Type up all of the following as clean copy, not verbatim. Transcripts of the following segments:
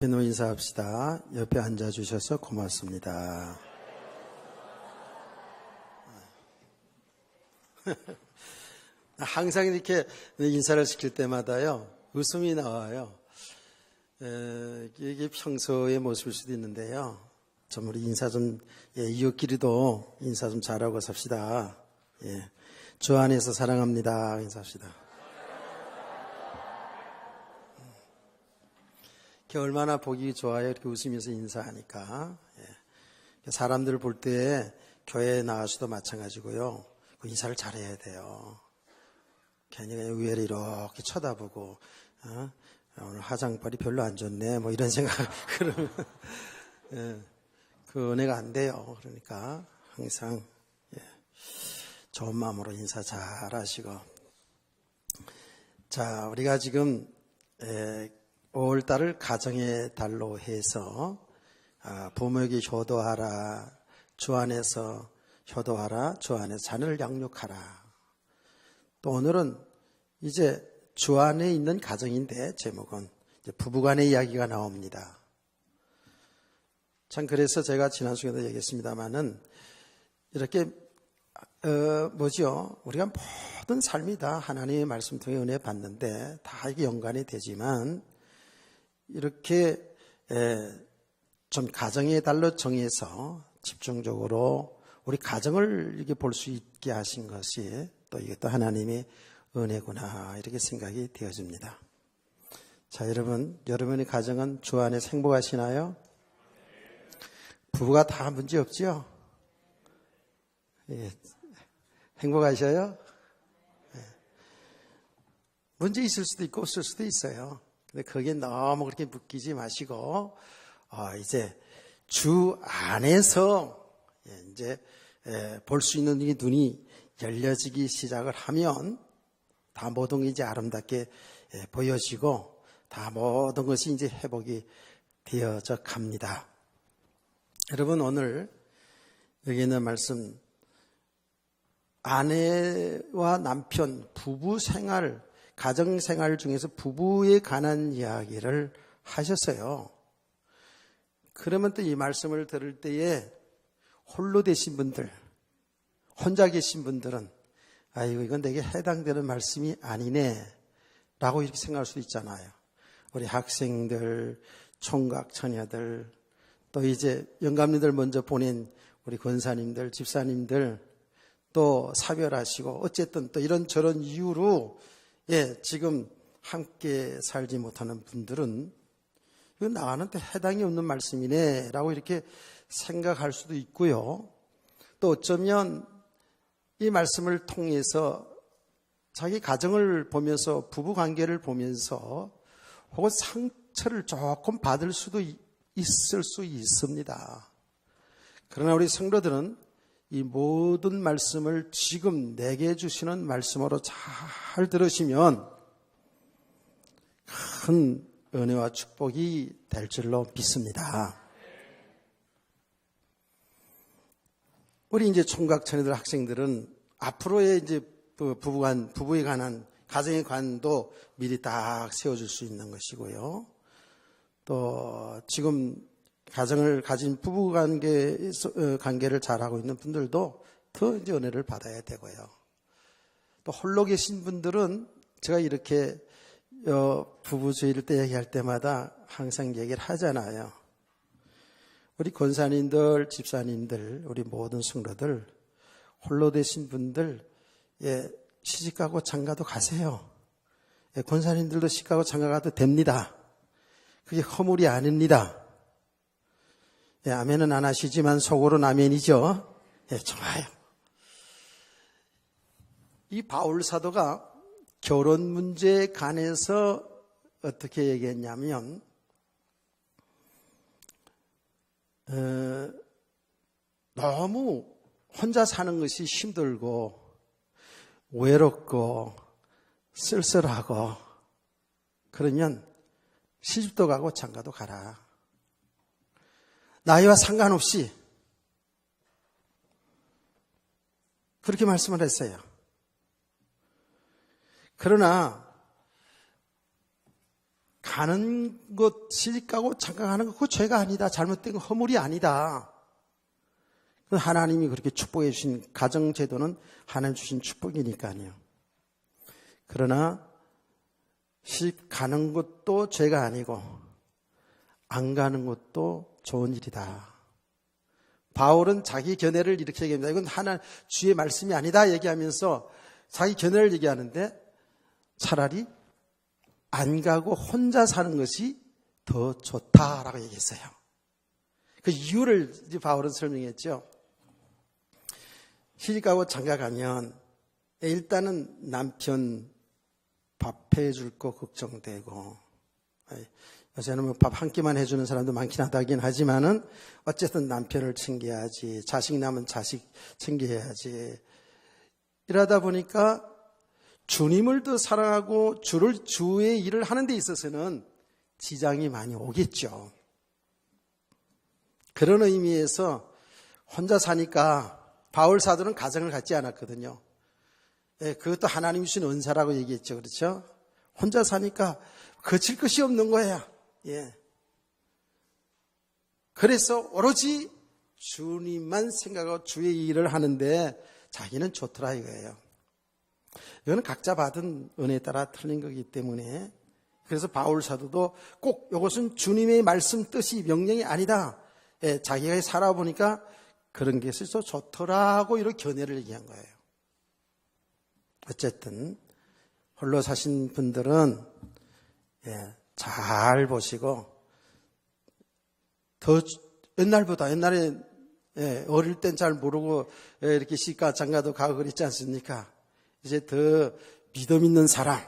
인사합시다. 옆에 앉아주셔서 고맙습니다. 항상 이렇게 인사를 시킬 때마다요, 웃음이 나와요. 이게 평소의 모습일 수도 있는데요. 좀 우리 인사 좀, 이웃끼리도 인사 좀 잘하고 삽시다. 주 안에서 사랑합니다. 인사합시다. 얼마나 보기 좋아요. 이렇게 웃으면서 인사하니까. 사람들을 볼 때 교회에 나와서도 마찬가지고요. 그 인사를 잘해야 돼요. 괜히 의외로 이렇게 쳐다보고, 오늘 화장빨이 별로 안 좋네. 뭐 이런 생각, 그러면, 그 은혜가 안 돼요. 그러니까 항상, 좋은 마음으로 인사 잘 하시고. 자, 우리가 지금, 5월달을 가정의 달로 해서 부모에게 효도하라, 주 안에서 효도하라, 주 안에서 자녀를 양육하라. 또 오늘은 이제 주 안에 있는 가정인데 제목은 이제 부부간의 이야기가 나옵니다. 참 그래서 제가 지난 시간에도 얘기했습니다마는 이렇게 우리가 모든 삶이 다 하나님의 말씀 통해 은혜 받는데 다 이게 연관이 되지만 이렇게 좀 가정의 달로 정해서 집중적으로 우리 가정을 이렇게 볼 수 있게 하신 것이 또 이게 또 하나님의 은혜구나 이렇게 생각이 되어집니다. 자, 여러분의 가정은 주 안에서 행복하시나요? 부부가 다 문제 없지요? 행복하셔요? 문제 있을 수도 있고 없을 수도 있어요. 근데 거기에 너무 그렇게 묶이지 마시고, 이제 주 안에서 이제 볼 수 있는 이 눈이 열려지기 시작을 하면 다 모든 게 이제 아름답게 보여지고 다 모든 것이 이제 회복이 되어져 갑니다. 여러분 오늘 여기 있는 말씀 아내와 남편 부부 생활 가정생활 중에서 부부에 관한 이야기를 하셨어요. 그러면 또 이 말씀을 들을 때에 홀로 되신 분들, 혼자 계신 분들은 아이고 이건 내게 해당되는 말씀이 아니네 라고 이렇게 생각할 수도 있잖아요. 우리 학생들, 총각 처녀들, 또 이제 영감님들 먼저 보낸 우리 권사님들, 집사님들 또 사별하시고 어쨌든 또 이런저런 이유로 지금 함께 살지 못하는 분들은 이건 나한테 해당이 없는 말씀이네 라고 이렇게 생각할 수도 있고요. 또 어쩌면 이 말씀을 통해서 자기 가정을 보면서 부부관계를 보면서 혹은 상처를 조금 받을 수도 있을 수 있습니다. 그러나 우리 성도들은 이 모든 말씀을 지금 내게 주시는 말씀으로 잘 들으시면 큰 은혜와 축복이 될 줄로 믿습니다. 우리 이제 총각 처녀들 학생들은 앞으로의 이제 부부에 관한 가정의 관도 미리 딱 세워줄 수 있는 것이고요. 또 지금 가정을 가진 부부 관계를 잘하고 있는 분들도 더 이제 은혜를 받아야 되고요. 또 홀로 계신 분들은 제가 이렇게 부부주의를 때 얘기할 때마다 항상 얘기를 하잖아요. 우리 권사님들, 집사님들, 우리 모든 성도들 홀로 되신 분들 시집가고 장가도 가세요. 권사님들도 시집가고 장가가도 됩니다. 그게 허물이 아닙니다. 아멘은 안 하시지만 속으로는 아멘이죠. 좋아요. 이 바울 사도가 결혼 문제에 관해서 어떻게 얘기했냐면 너무 혼자 사는 것이 힘들고 외롭고 쓸쓸하고 그러면 시집도 가고 장가도 가라. 나이와 상관없이 그렇게 말씀을 했어요. 그러나 가는 것, 시집가고 잠깐 것, 그거 죄가 아니다. 잘못된 거, 허물이 아니다. 하나님이 그렇게 축복해 주신 가정제도는 하나님 주신 축복이니까요. 그러나 시집 가는 것도 죄가 아니고 안 가는 것도 좋은 일이다. 바울은 자기 견해를 이렇게 얘기합니다. 이건 하나 주의 말씀이 아니다 얘기하면서 자기 견해를 얘기하는데 차라리 안 가고 혼자 사는 것이 더 좋다라고 얘기했어요. 그 이유를 이제 바울은 설명했죠. 시집가고 장가가면 일단은 남편 밥 해줄 거 걱정되고, 요새는 뭐 밥 한 끼만 해주는 사람도 많긴 하다긴 하지만은 어쨌든 남편을 챙겨야지, 자식 남은 자식 챙겨야지. 이러다 보니까 주님을 더 사랑하고 주의 일을 하는 데 있어서는 지장이 많이 오겠죠. 그런 의미에서 혼자 사니까 바울 사도는 가정을 갖지 않았거든요. 그것도 하나님 주신 은사라고 얘기했죠. 그렇죠? 혼자 사니까 거칠 것이 없는 거야. 그래서 오로지 주님만 생각하고 주의 일을 하는데 자기는 좋더라 이거예요. 이거는 각자 받은 은혜에 따라 틀린 거기 때문에, 그래서 바울 사도도 꼭 이것은 주님의 말씀 뜻이 명령이 아니다. 자기가 살아보니까 그런 게 있어서 좋더라고 이런 견해를 얘기한 거예요. 어쨌든 홀로 사신 분들은 잘 보시고, 더 옛날보다, 옛날에 어릴 땐 잘 모르고 이렇게 시가 장가도 가고 그랬지 않습니까? 이제 더 믿음 있는 사람,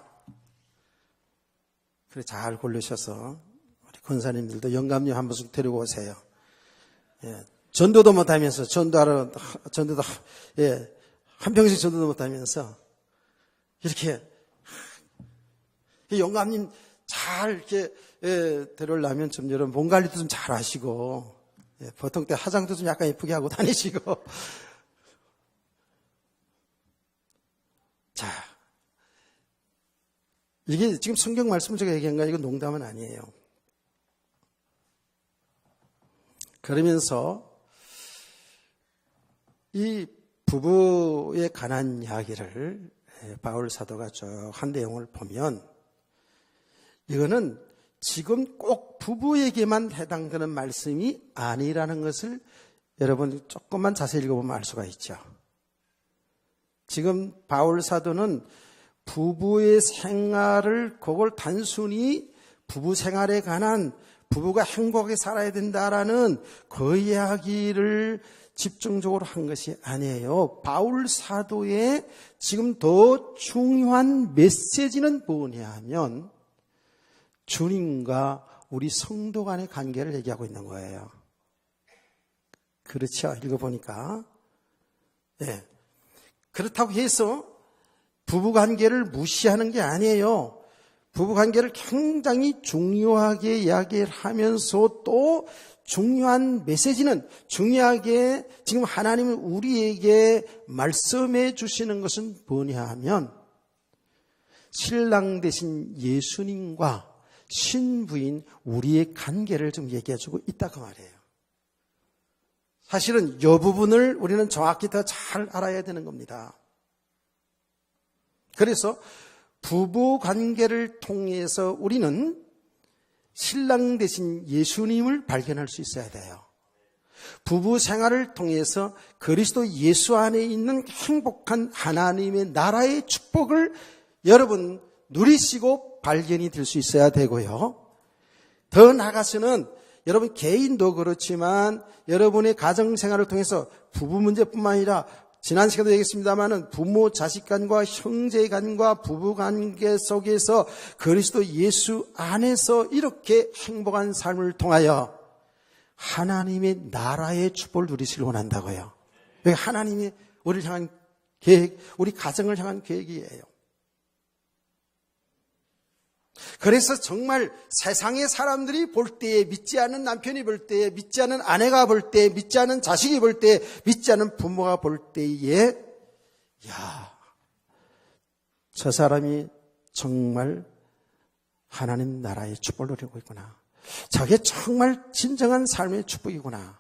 그래 잘 고르셔서 우리 권사님들도 영감님 한 번씩 데리고 오세요. 전도도 못하면서 전도도 한평생 전도도 못하면서 이렇게 영감님 잘 이렇게 데려오려면 좀 여러분 몸 관리도 좀 잘 하시고, 보통 때 화장도 좀 약간 예쁘게 하고 다니시고. 자, 이게 지금 성경 말씀을 제가 얘기한 거 이건 농담은 아니에요. 그러면서 이 부부에 관한 이야기를 바울 사도가 쭉 한 내용을 보면, 이거는 지금 꼭 부부에게만 해당되는 말씀이 아니라는 것을 여러분 조금만 자세히 읽어보면 알 수가 있죠. 지금 바울 사도는 부부의 생활을, 그걸 단순히 부부 생활에 관한, 부부가 행복하게 살아야 된다라는 그 이야기를 집중적으로 한 것이 아니에요. 바울 사도의 지금 더 중요한 메시지는 뭐냐 하면 주님과 우리 성도 간의 관계를 얘기하고 있는 거예요. 그렇죠? 읽어보니까. 그렇다고 해서 부부관계를 무시하는 게 아니에요. 부부관계를 굉장히 중요하게 이야기를 하면서 또 중요한 메시지는, 중요하게 지금 하나님은 우리에게 말씀해 주시는 것은 뭐냐 하면, 신랑 되신 예수님과 신부인 우리의 관계를 좀 얘기해 주고 있다고 말이에요. 사실은 이 부분을 우리는 정확히 더 잘 알아야 되는 겁니다. 그래서 부부 관계를 통해서 우리는 신랑 되신 예수님을 발견할 수 있어야 돼요. 부부 생활을 통해서 그리스도 예수 안에 있는 행복한 하나님의 나라의 축복을 여러분 누리시고 발견이 될 수 있어야 되고요. 더 나아가서는 여러분 개인도 그렇지만 여러분의 가정생활을 통해서 부부 문제뿐만 아니라 지난 시간에도 얘기했습니다마는 부모 자식 간과 형제 간과 부부 관계 속에서 그리스도 예수 안에서 이렇게 행복한 삶을 통하여 하나님의 나라의 축복을 누리시길 원한다고요. 여기 하나님이 우리를 향한 계획, 우리 가정을 향한 계획이에요. 그래서 정말 세상의 사람들이 볼 때에, 믿지 않는 남편이 볼 때에, 믿지 않는 아내가 볼 때에, 믿지 않는 자식이 볼 때에, 믿지 않는 부모가 볼 때에, 야, 저 사람이 정말 하나님 나라의 축복을 누리고 있구나. 저게 정말 진정한 삶의 축복이구나.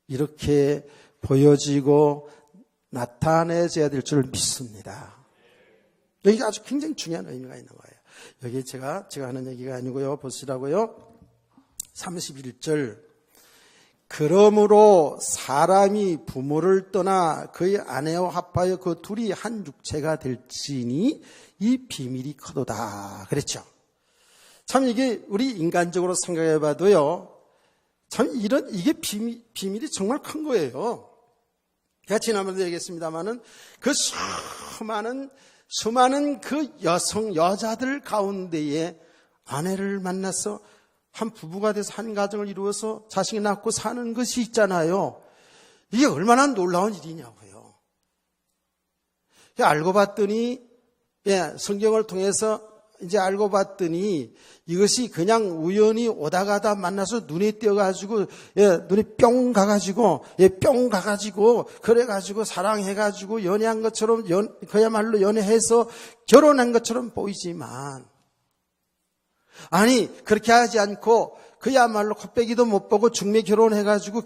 이렇게 보여지고 나타내져야 될 줄 믿습니다. 여기 아주 굉장히 중요한 의미가 있는 거예요. 여기 제가 하는 얘기가 아니고요. 보시라고요. 31절. 그러므로 사람이 부모를 떠나 그의 아내와 합하여 그 둘이 한 육체가 될지니 이 비밀이 크도다. 그랬죠. 참 이게 우리 인간적으로 생각해 봐도요. 참 이게 비밀이 정말 큰 거예요. 제가 지난번에도 얘기했습니다마는 그 수많은 그 여자들 가운데에 아내를 만나서 한 부부가 돼서 한 가정을 이루어서 자식이 낳고 사는 것이 있잖아요. 이게 얼마나 놀라운 일이냐고요. 알고 봤더니, 성경을 통해서 이제 알고 봤더니 이것이 그냥 우연히 오다 가다 만나서 눈에 띄어가지고, 눈이 뿅 가가지고, 그래가지고 사랑해가지고 연애한 것처럼, 그야말로 연애해서 결혼한 것처럼 보이지만, 아니, 그렇게 하지 않고, 그야말로 콧배기도 못 보고 중매 결혼해가지고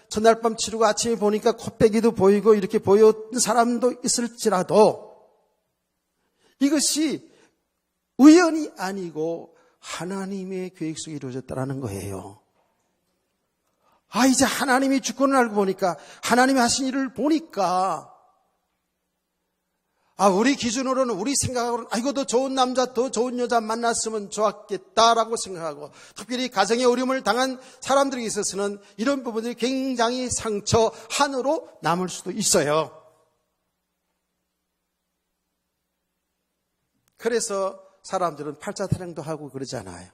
첫날 밤 치르고 아침에 보니까 콧배기도 보이고 이렇게 보였던 사람도 있을지라도, 이것이 우연이 아니고 하나님의 계획 속에 이루어졌다는 거예요. 이제 하나님의 주권을 알고 보니까, 하나님이 하신 일을 보니까, 우리 기준으로는, 우리 생각으로는, 이거 더 좋은 남자, 더 좋은 여자 만났으면 좋았겠다라고 생각하고, 특별히 가정의 어려움을 당한 사람들에게 있어서는 이런 부분들이 굉장히 상처 한으로 남을 수도 있어요. 그래서 사람들은 팔자 타령도 하고 그러잖아요.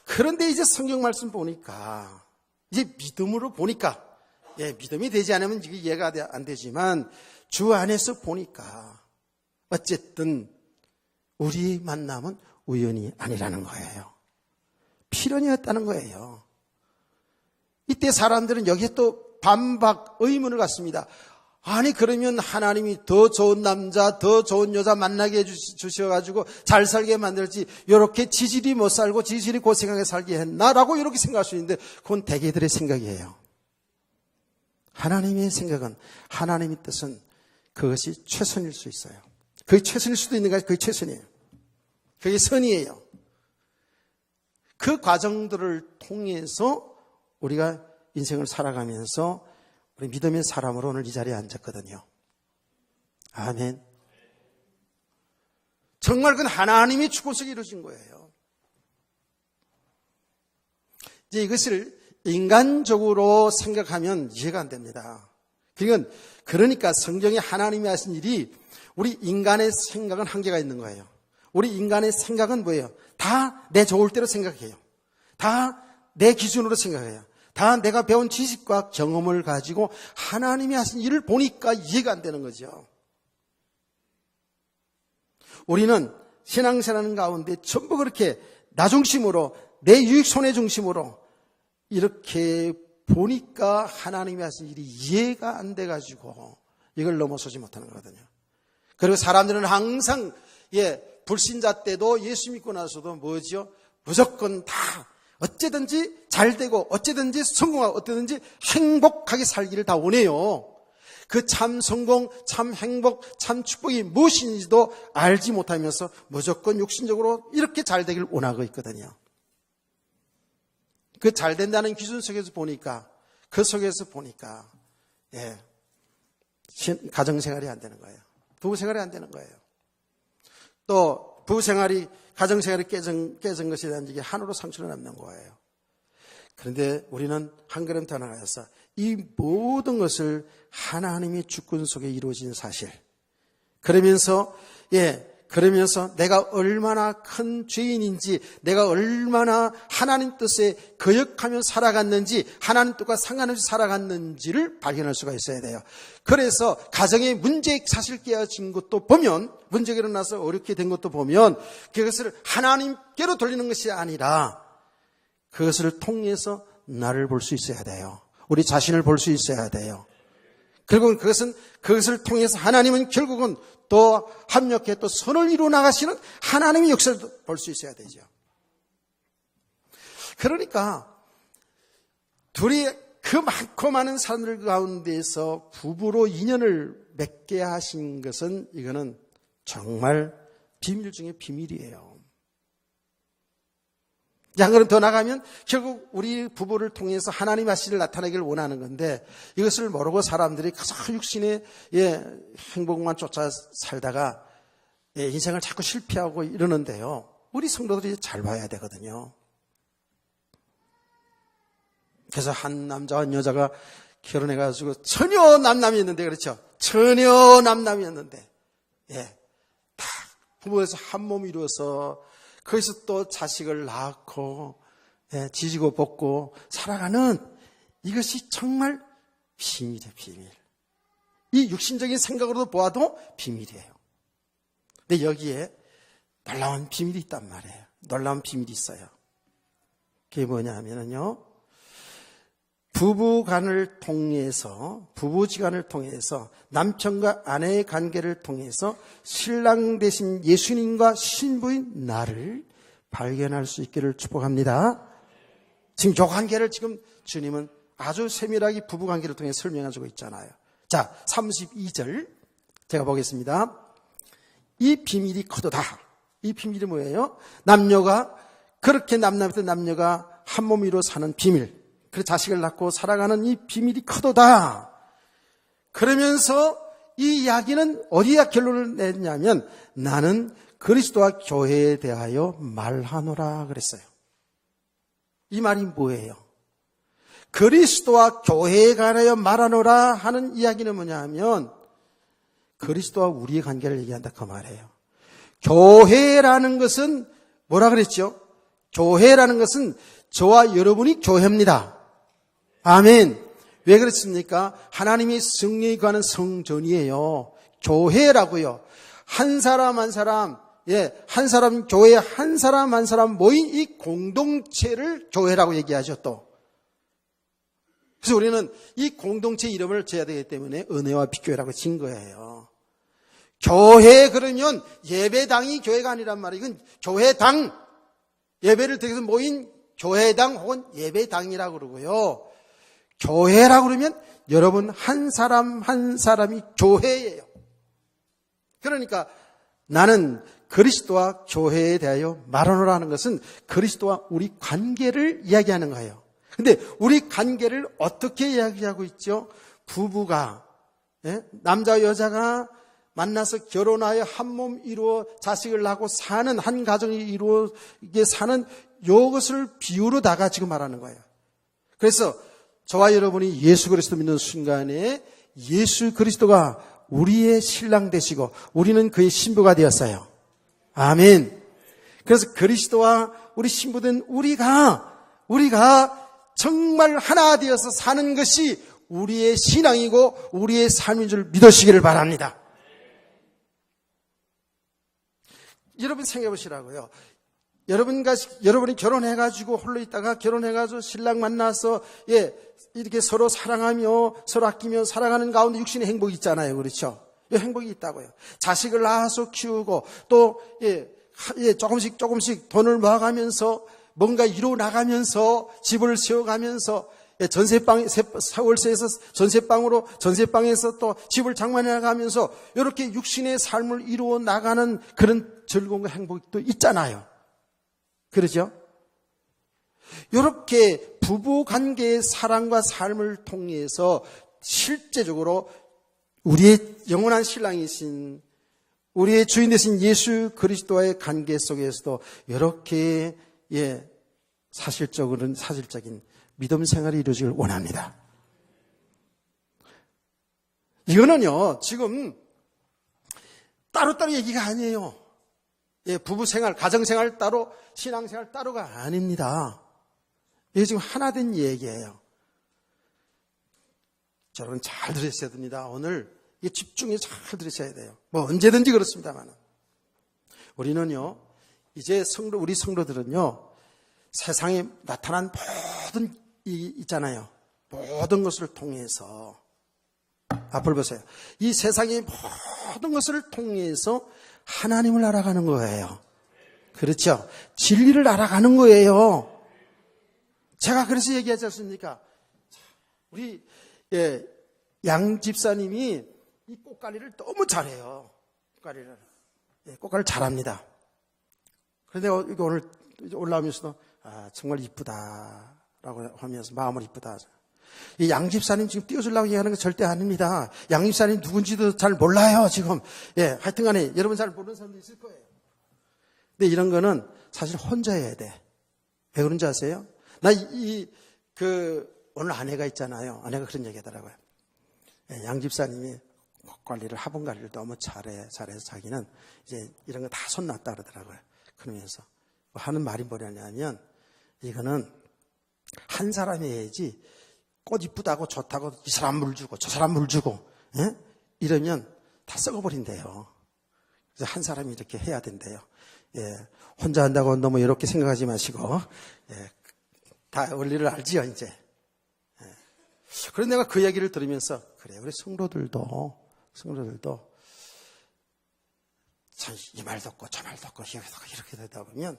그런데 이제 성경 말씀 보니까, 이제 믿음으로 보니까, 믿음이 되지 않으면 이게 이해가 안 되지만, 주 안에서 보니까 어쨌든 우리 만남은 우연이 아니라는 거예요. 필연이었다는 거예요. 이때 사람들은 여기에 또 반박 의문을 갖습니다. 아니 그러면 하나님이 더 좋은 남자, 더 좋은 여자 만나게 해주셔가지고 잘 살게 만들지 이렇게 지질이 못 살고 지질이 고생하게 살게 했나라고 이렇게 생각할 수 있는데, 그건 대개들의 생각이에요. 하나님의 생각은, 하나님의 뜻은 그것이 최선일 수 있어요. 그게 최선일 수도 있는 것이 그게 최선이에요. 그게 선이에요. 그 과정들을 통해서 우리가 인생을 살아가면서 우리 믿음의 사람으로 오늘 이 자리에 앉았거든요. 아멘. 정말 그건 하나님의 축복 속에 이루어진 거예요. 이제 이것을 인간적으로 생각하면 이해가 안 됩니다. 그러니까 성경에 하나님이 하신 일이 우리 인간의 생각은 한계가 있는 거예요. 우리 인간의 생각은 뭐예요? 다 내 좋을 대로 생각해요. 다 내 기준으로 생각해요. 다 내가 배운 지식과 경험을 가지고 하나님이 하신 일을 보니까 이해가 안 되는 거죠. 우리는 신앙생활하는 가운데 전부 그렇게 나 중심으로, 내 유익 손해 중심으로 이렇게 보니까 하나님이 하신 일이 이해가 안 돼가지고 이걸 넘어서지 못하는 거거든요. 그리고 사람들은 항상 불신자 때도 예수 믿고 나서도 뭐죠? 무조건 다 어쨌든지 잘 되고 어쨌든지 성공하고 어쨌든지 행복하게 살기를 다 원해요. 그 참 성공, 참 행복, 참 축복이 무엇인지도 알지 못하면서 무조건 욕심적으로 이렇게 잘 되길 원하고 있거든요. 그 잘 된다는 기준 속에서 보니까, 그 속에서 보니까, 가정생활이 안 되는 거예요. 부부생활이 안 되는 거예요. 또, 가정생활이 깨진 것에 대한 이게 한으로 상처를 남는 거예요. 그런데 우리는 한 걸음 더 나가서 이 모든 것을 하나님의 주권 속에 이루어진 사실. 그러면서 내가 얼마나 큰 죄인인지, 내가 얼마나 하나님 뜻에 거역하며 살아갔는지, 하나님 뜻과 상관없이 살아갔는지를 발견할 수가 있어야 돼요. 그래서 가정에 문제 사실 깨어진 것도 보면, 문제가 일어나서 어렵게 된 것도 보면 그것을 하나님께로 돌리는 것이 아니라 그것을 통해서 나를 볼 수 있어야 돼요. 우리 자신을 볼 수 있어야 돼요. 결국은 그것을 통해서 하나님은 결국은 또 합력해 또 선을 이루어 나가시는 하나님의 역사를 볼 수 있어야 되죠. 그러니까 둘이 그 많고 많은 사람들 가운데에서 부부로 인연을 맺게 하신 것은 이거는 정말 비밀 중에 비밀이에요. 한 걸음 더 나가면 결국 우리 부부를 통해서 하나님의 아시를 나타내기를 원하는 건데 이것을 모르고 사람들이 그저 육신의 행복만 쫓아 살다가 인생을 자꾸 실패하고 이러는데요. 우리 성도들이 잘 봐야 되거든요. 그래서 한 남자와 한 여자가 결혼해가지고 전혀 남남이었는데 그렇죠. 전혀 남남이었는데 다 부부에서 한 몸 이루어서 거기서 또 자식을 낳고 지지고 볶고 살아가는 이것이 정말 비밀이에요. 비밀. 이 육신적인 생각으로도 보아도 비밀이에요. 근데 여기에 놀라운 비밀이 있단 말이에요. 놀라운 비밀이 있어요. 그게 뭐냐 하면요. 부부지간을 통해서 남편과 아내의 관계를 통해서 신랑 되신 예수님과 신부인 나를 발견할 수 있기를 축복합니다. 지금 이 관계를 지금 주님은 아주 세밀하게 부부관계를 통해 설명해주고 있잖아요. 자, 32절 제가 보겠습니다. 이 비밀이 커도다. 이 비밀이 뭐예요? 남녀가 그렇게 남남했던 남녀가 한 몸으로 사는 비밀. 그 자식을 낳고 살아가는 이 비밀이 크도다. 그러면서 이 이야기는 어디에 결론을 냈냐면 나는 그리스도와 교회에 대하여 말하노라 그랬어요. 이 말이 뭐예요? 그리스도와 교회에 관하여 말하노라 하는 이야기는 뭐냐 하면 그리스도와 우리의 관계를 얘기한다 그 말이에요. 교회라는 것은 뭐라 그랬죠? 교회라는 것은 저와 여러분이 교회입니다. 아멘. 왜 그렇습니까? 하나님이 성령이 거하는 성전이에요. 교회라고요. 한 사람 한 사람, 한 사람 교회 한 사람 한 사람 모인 이 공동체를 교회라고 얘기하죠 또. 그래서 우리는 이 공동체 이름을 지어야 되기 때문에 은혜와 빛교회라고 진 거예요. 교회 그러면 예배당이 교회가 아니란 말이에요. 이건 교회당, 예배를 드리기 위해서 모인 교회당 혹은 예배당이라고 그러고요. 교회라고 그러면 여러분 한 사람 한 사람이 교회예요. 그러니까 나는 그리스도와 교회에 대하여 말하노라는 것은 그리스도와 우리 관계를 이야기하는 거예요. 근데 우리 관계를 어떻게 이야기하고 있죠? 부부가, 남자와 여자가 만나서 결혼하여 한 몸 이루어 자식을 낳고 사는 한 가정이 이루어게 사는 이것을 비유로다가 지금 말하는 거예요. 그래서 저와 여러분이 예수 그리스도 믿는 순간에 예수 그리스도가 우리의 신랑 되시고 우리는 그의 신부가 되었어요. 아멘. 그래서 그리스도와 우리 신부된 우리가 정말 하나 되어서 사는 것이 우리의 신앙이고 우리의 삶인 줄 믿으시기를 바랍니다. 여러분 생각해 보시라고요. 여러분이 결혼해가지고 홀로 있다가 결혼해가지고 신랑 만나서 이렇게 서로 사랑하며 서로 아끼며 살아가는 가운데 육신의 행복이 있잖아요. 그렇죠? 행복이 있다고요. 자식을 낳아서 키우고 또 조금씩 돈을 모아가면서 뭔가 이루어 나가면서 집을 세워가면서 월세에서 전세방에서 또 집을 장만해 나가면서 이렇게 육신의 삶을 이루어 나가는 그런 즐거움과 행복이 또 있잖아요. 그러죠? 이렇게 부부관계의 사랑과 삶을 통해서 실제적으로 우리의 영원한 신랑이신 우리의 주인 되신 예수 그리스도와의 관계 속에서도 이렇게 사실적인 믿음 생활이 이루어지길 원합니다. 이거는요 지금 따로따로 얘기가 아니에요. 부부생활, 가정생활 따로, 신앙생활 따로가 아닙니다. 이게 지금 하나 된 얘기예요. 여러분 잘 들으셔야 됩니다. 오늘 이게 집중해서 잘 들으셔야 돼요. 뭐 언제든지 그렇습니다만 우리는요 이제 우리 성도들은요 세상에 나타난 모든 이 있잖아요. 모든 것을 통해서 앞을 보세요. 이 세상의 모든 것을 통해서 하나님을 알아가는 거예요. 그렇죠? 진리를 알아가는 거예요. 제가 그래서 얘기하지 않습니까? 우리 양 집사님이 이 꽃관리를 너무 잘해요. 꽃관리를 잘합니다. 그런데 오늘 올라오면서도 정말 이쁘다라고 하면서 마음을 이쁘다. 이 양 집사님 지금 띄워주려고 얘기하는 거 절대 아닙니다. 양 집사님 누군지도 잘 몰라요, 지금. 하여튼 간에 여러분 잘 모르는 사람도 있을 거예요. 근데 이런 거는 사실 혼자 해야 돼. 왜 그런지 아세요? 오늘 아내가 있잖아요. 아내가 그런 얘기 하더라고요. 양 집사님이 관리를, 화분 관리를 너무 잘해서 자기는 이제 이런 거 다 손놨다 그러더라고요. 그러면서 하는 말이 뭐냐면, 이거는 한 사람이 해야지 꽃 이쁘다고 좋다고 이 사람 물 주고 저 사람 물 주고 이러면 다 썩어버린대요. 그래서 한 사람이 이렇게 해야 된대요. 혼자 한다고 너무 이렇게 생각하지 마시고 다 원리를 알지요 이제. 그래서 내가 그 얘기를 들으면서 그래, 우리 성도들도 참 이 말 듣고 저 말 듣고 이렇게 되다 보면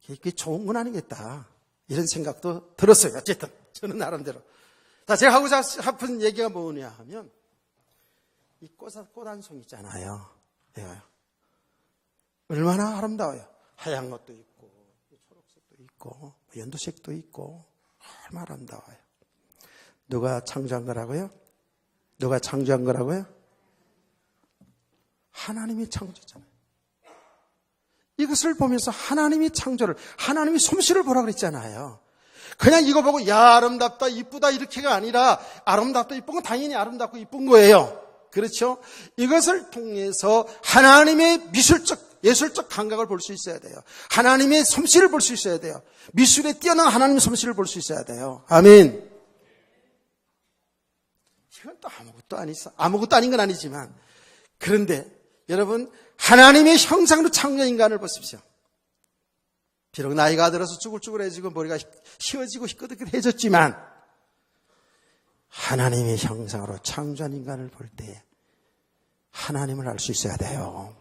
이게 좋은 건 아니겠다 이런 생각도 들었어요. 어쨌든 저는 나름대로. 자, 제가 하고자 싶은 얘기가 뭐냐 하면, 이 꽃 한 송 있잖아요. 얼마나 아름다워요. 하얀 것도 있고 초록색도 있고 연두색도 있고 얼마나 아름다워요. 누가 창조한 거라고요? 누가 창조한 거라고요? 하나님이 창조했잖아요. 이것을 보면서 하나님이 창조를, 하나님이 솜씨를 보라 그랬잖아요. 그냥 이거 보고 야 아름답다 이쁘다 이렇게가 아니라, 아름답다 이쁜 건 당연히 아름답고 이쁜 거예요. 그렇죠? 이것을 통해서 하나님의 미술적, 예술적 감각을 볼 수 있어야 돼요. 하나님의 솜씨를 볼 수 있어야 돼요. 미술에 뛰어난 하나님의 솜씨를 볼 수 있어야 돼요. 아멘. 이건 또 아무것도 아닌 건 아니지만, 그런데 여러분, 하나님의 형상으로 창조한 인간을 보십시오. 비록 나이가 들어서 쭈글쭈글해지고 머리가 휘어지고 희끗희끗해졌지만 하나님의 형상으로 창조한 인간을 볼 때 하나님을 알 수 있어야 돼요.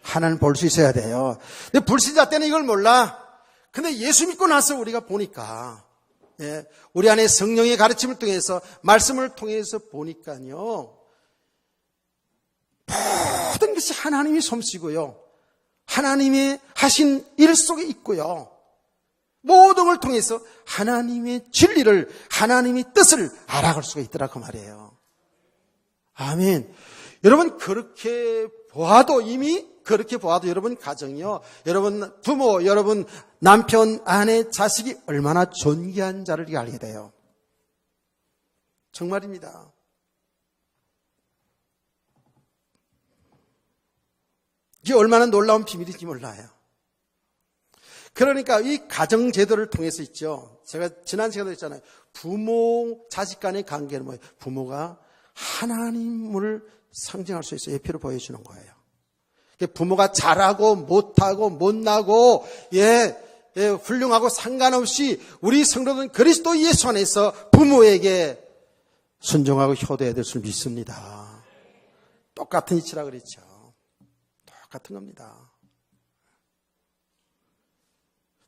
하나님을 볼 수 있어야 돼요. 근데 불신자 때는 이걸 몰라. 근데 예수 믿고 나서 우리가 보니까, 우리 안에 성령의 가르침을 통해서, 말씀을 통해서 보니까요, 모든 것이 하나님이 솜씨고요, 하나님이 하신 일 속에 있고요, 모든 걸 통해서 하나님의 진리를, 하나님의 뜻을 알아갈 수가 있더라 그 말이에요. 아멘. 여러분 그렇게 보아도 여러분 가정이요, 여러분 부모, 여러분 남편, 아내, 자식이 얼마나 존귀한 자를 알게 돼요. 정말입니다. 이게 얼마나 놀라운 비밀인지 몰라요. 그러니까 이 가정제도를 통해서 있죠. 제가 지난 시간에 했잖아요. 부모, 자식 간의 관계는 뭐예요? 부모가 하나님을 상징할 수 있어요. 예표로 보여주는 거예요. 부모가 잘하고 못하고 못나고 훌륭하고 상관없이 우리 성도는 그리스도 예수 안에서 부모에게 순종하고 효도해야 될 줄 믿습니다. 똑같은 이치라 그랬죠. 같은 겁니다.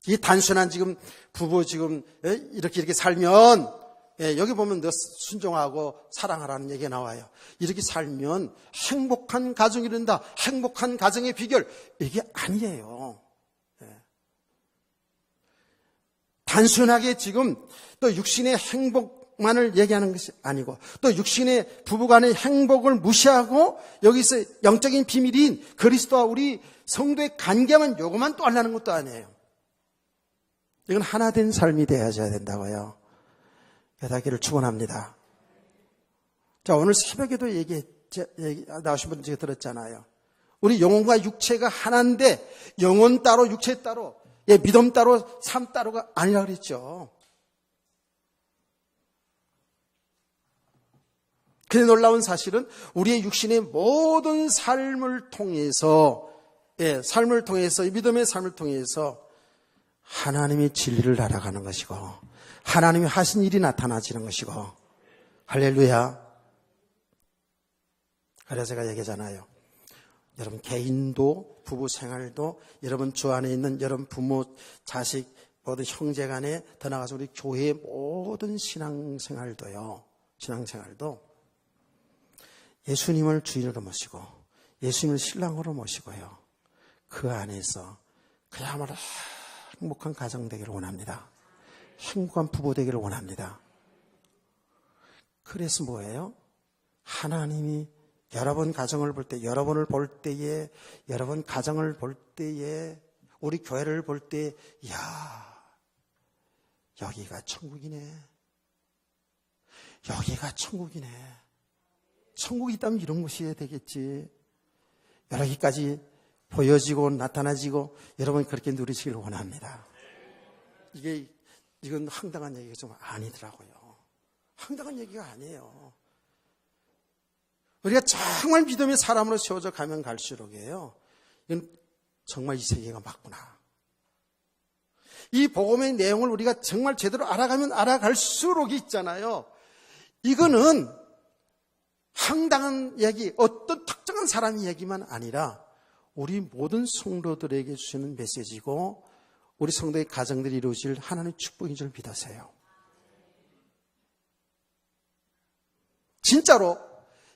이 단순한 지금 부부 이렇게 살면, 여기 보면 너 순종하고 사랑하라는 얘기가 나와요. 이렇게 살면 행복한 가정이 된다. 행복한 가정의 비결, 이게 아니에요. 단순하게 지금 또 육신의 행복만을 얘기하는 것이 아니고, 또 육신의 부부간의 행복을 무시하고 여기서 영적인 비밀인 그리스도와 우리 성도의 관계만 요것만 또 하려는 것도 아니에요. 이건 하나 된 삶이 되어야 된다고요. 여다기를 축원합니다. 자, 오늘 새벽에도 나오신 분 제가 들었잖아요. 우리 영혼과 육체가 하나인데 영혼 따로 육체 따로, 믿음 따로 삶 따로가 아니라 그랬죠. 그 놀라운 사실은 우리의 육신의 모든 삶을 통해서, 믿음의 삶을 통해서 하나님의 진리를 알아가는 것이고, 하나님이 하신 일이 나타나지는 것이고, 할렐루야. 그래서 제가 얘기하잖아요. 여러분 개인도 부부 생활도 여러분 주 안에 있는 여러분 부모, 자식, 모든 형제 간에 더 나아가서 우리 교회의 모든 신앙생활도요. 신앙생활도 예수님을 주인으로 모시고 예수님을 신랑으로 모시고요. 그 안에서 그야말로 행복한 가정 되기를 원합니다. 행복한 부부 되기를 원합니다. 그래서 뭐예요? 하나님이 여러분 가정을 볼 때, 여러분을 볼 때에, 여러분 가정을 볼 때에, 우리 교회를 볼 때, 이야, 여기가 천국이네. 여기가 천국이네. 천국이 있다면 이런 곳이어야 되겠지. 여기까지 보여지고 나타나지고 여러분이 그렇게 누리시길 원합니다. 이건 황당한 얘기가 좀 아니더라고요. 황당한 얘기가 아니에요. 우리가 정말 믿음의 사람으로 세워져 가면 갈수록이에요. 이건 정말 이 세계가 맞구나. 이 복음의 내용을 우리가 정말 제대로 알아가면 알아갈수록 있잖아요. 이거는 황당한 얘기, 어떤 특정한 사람의 얘기만 아니라 우리 모든 성도들에게 주시는 메시지고 우리 성도의 가정들이 이루어질 하나님의 축복인 줄 믿으세요. 진짜로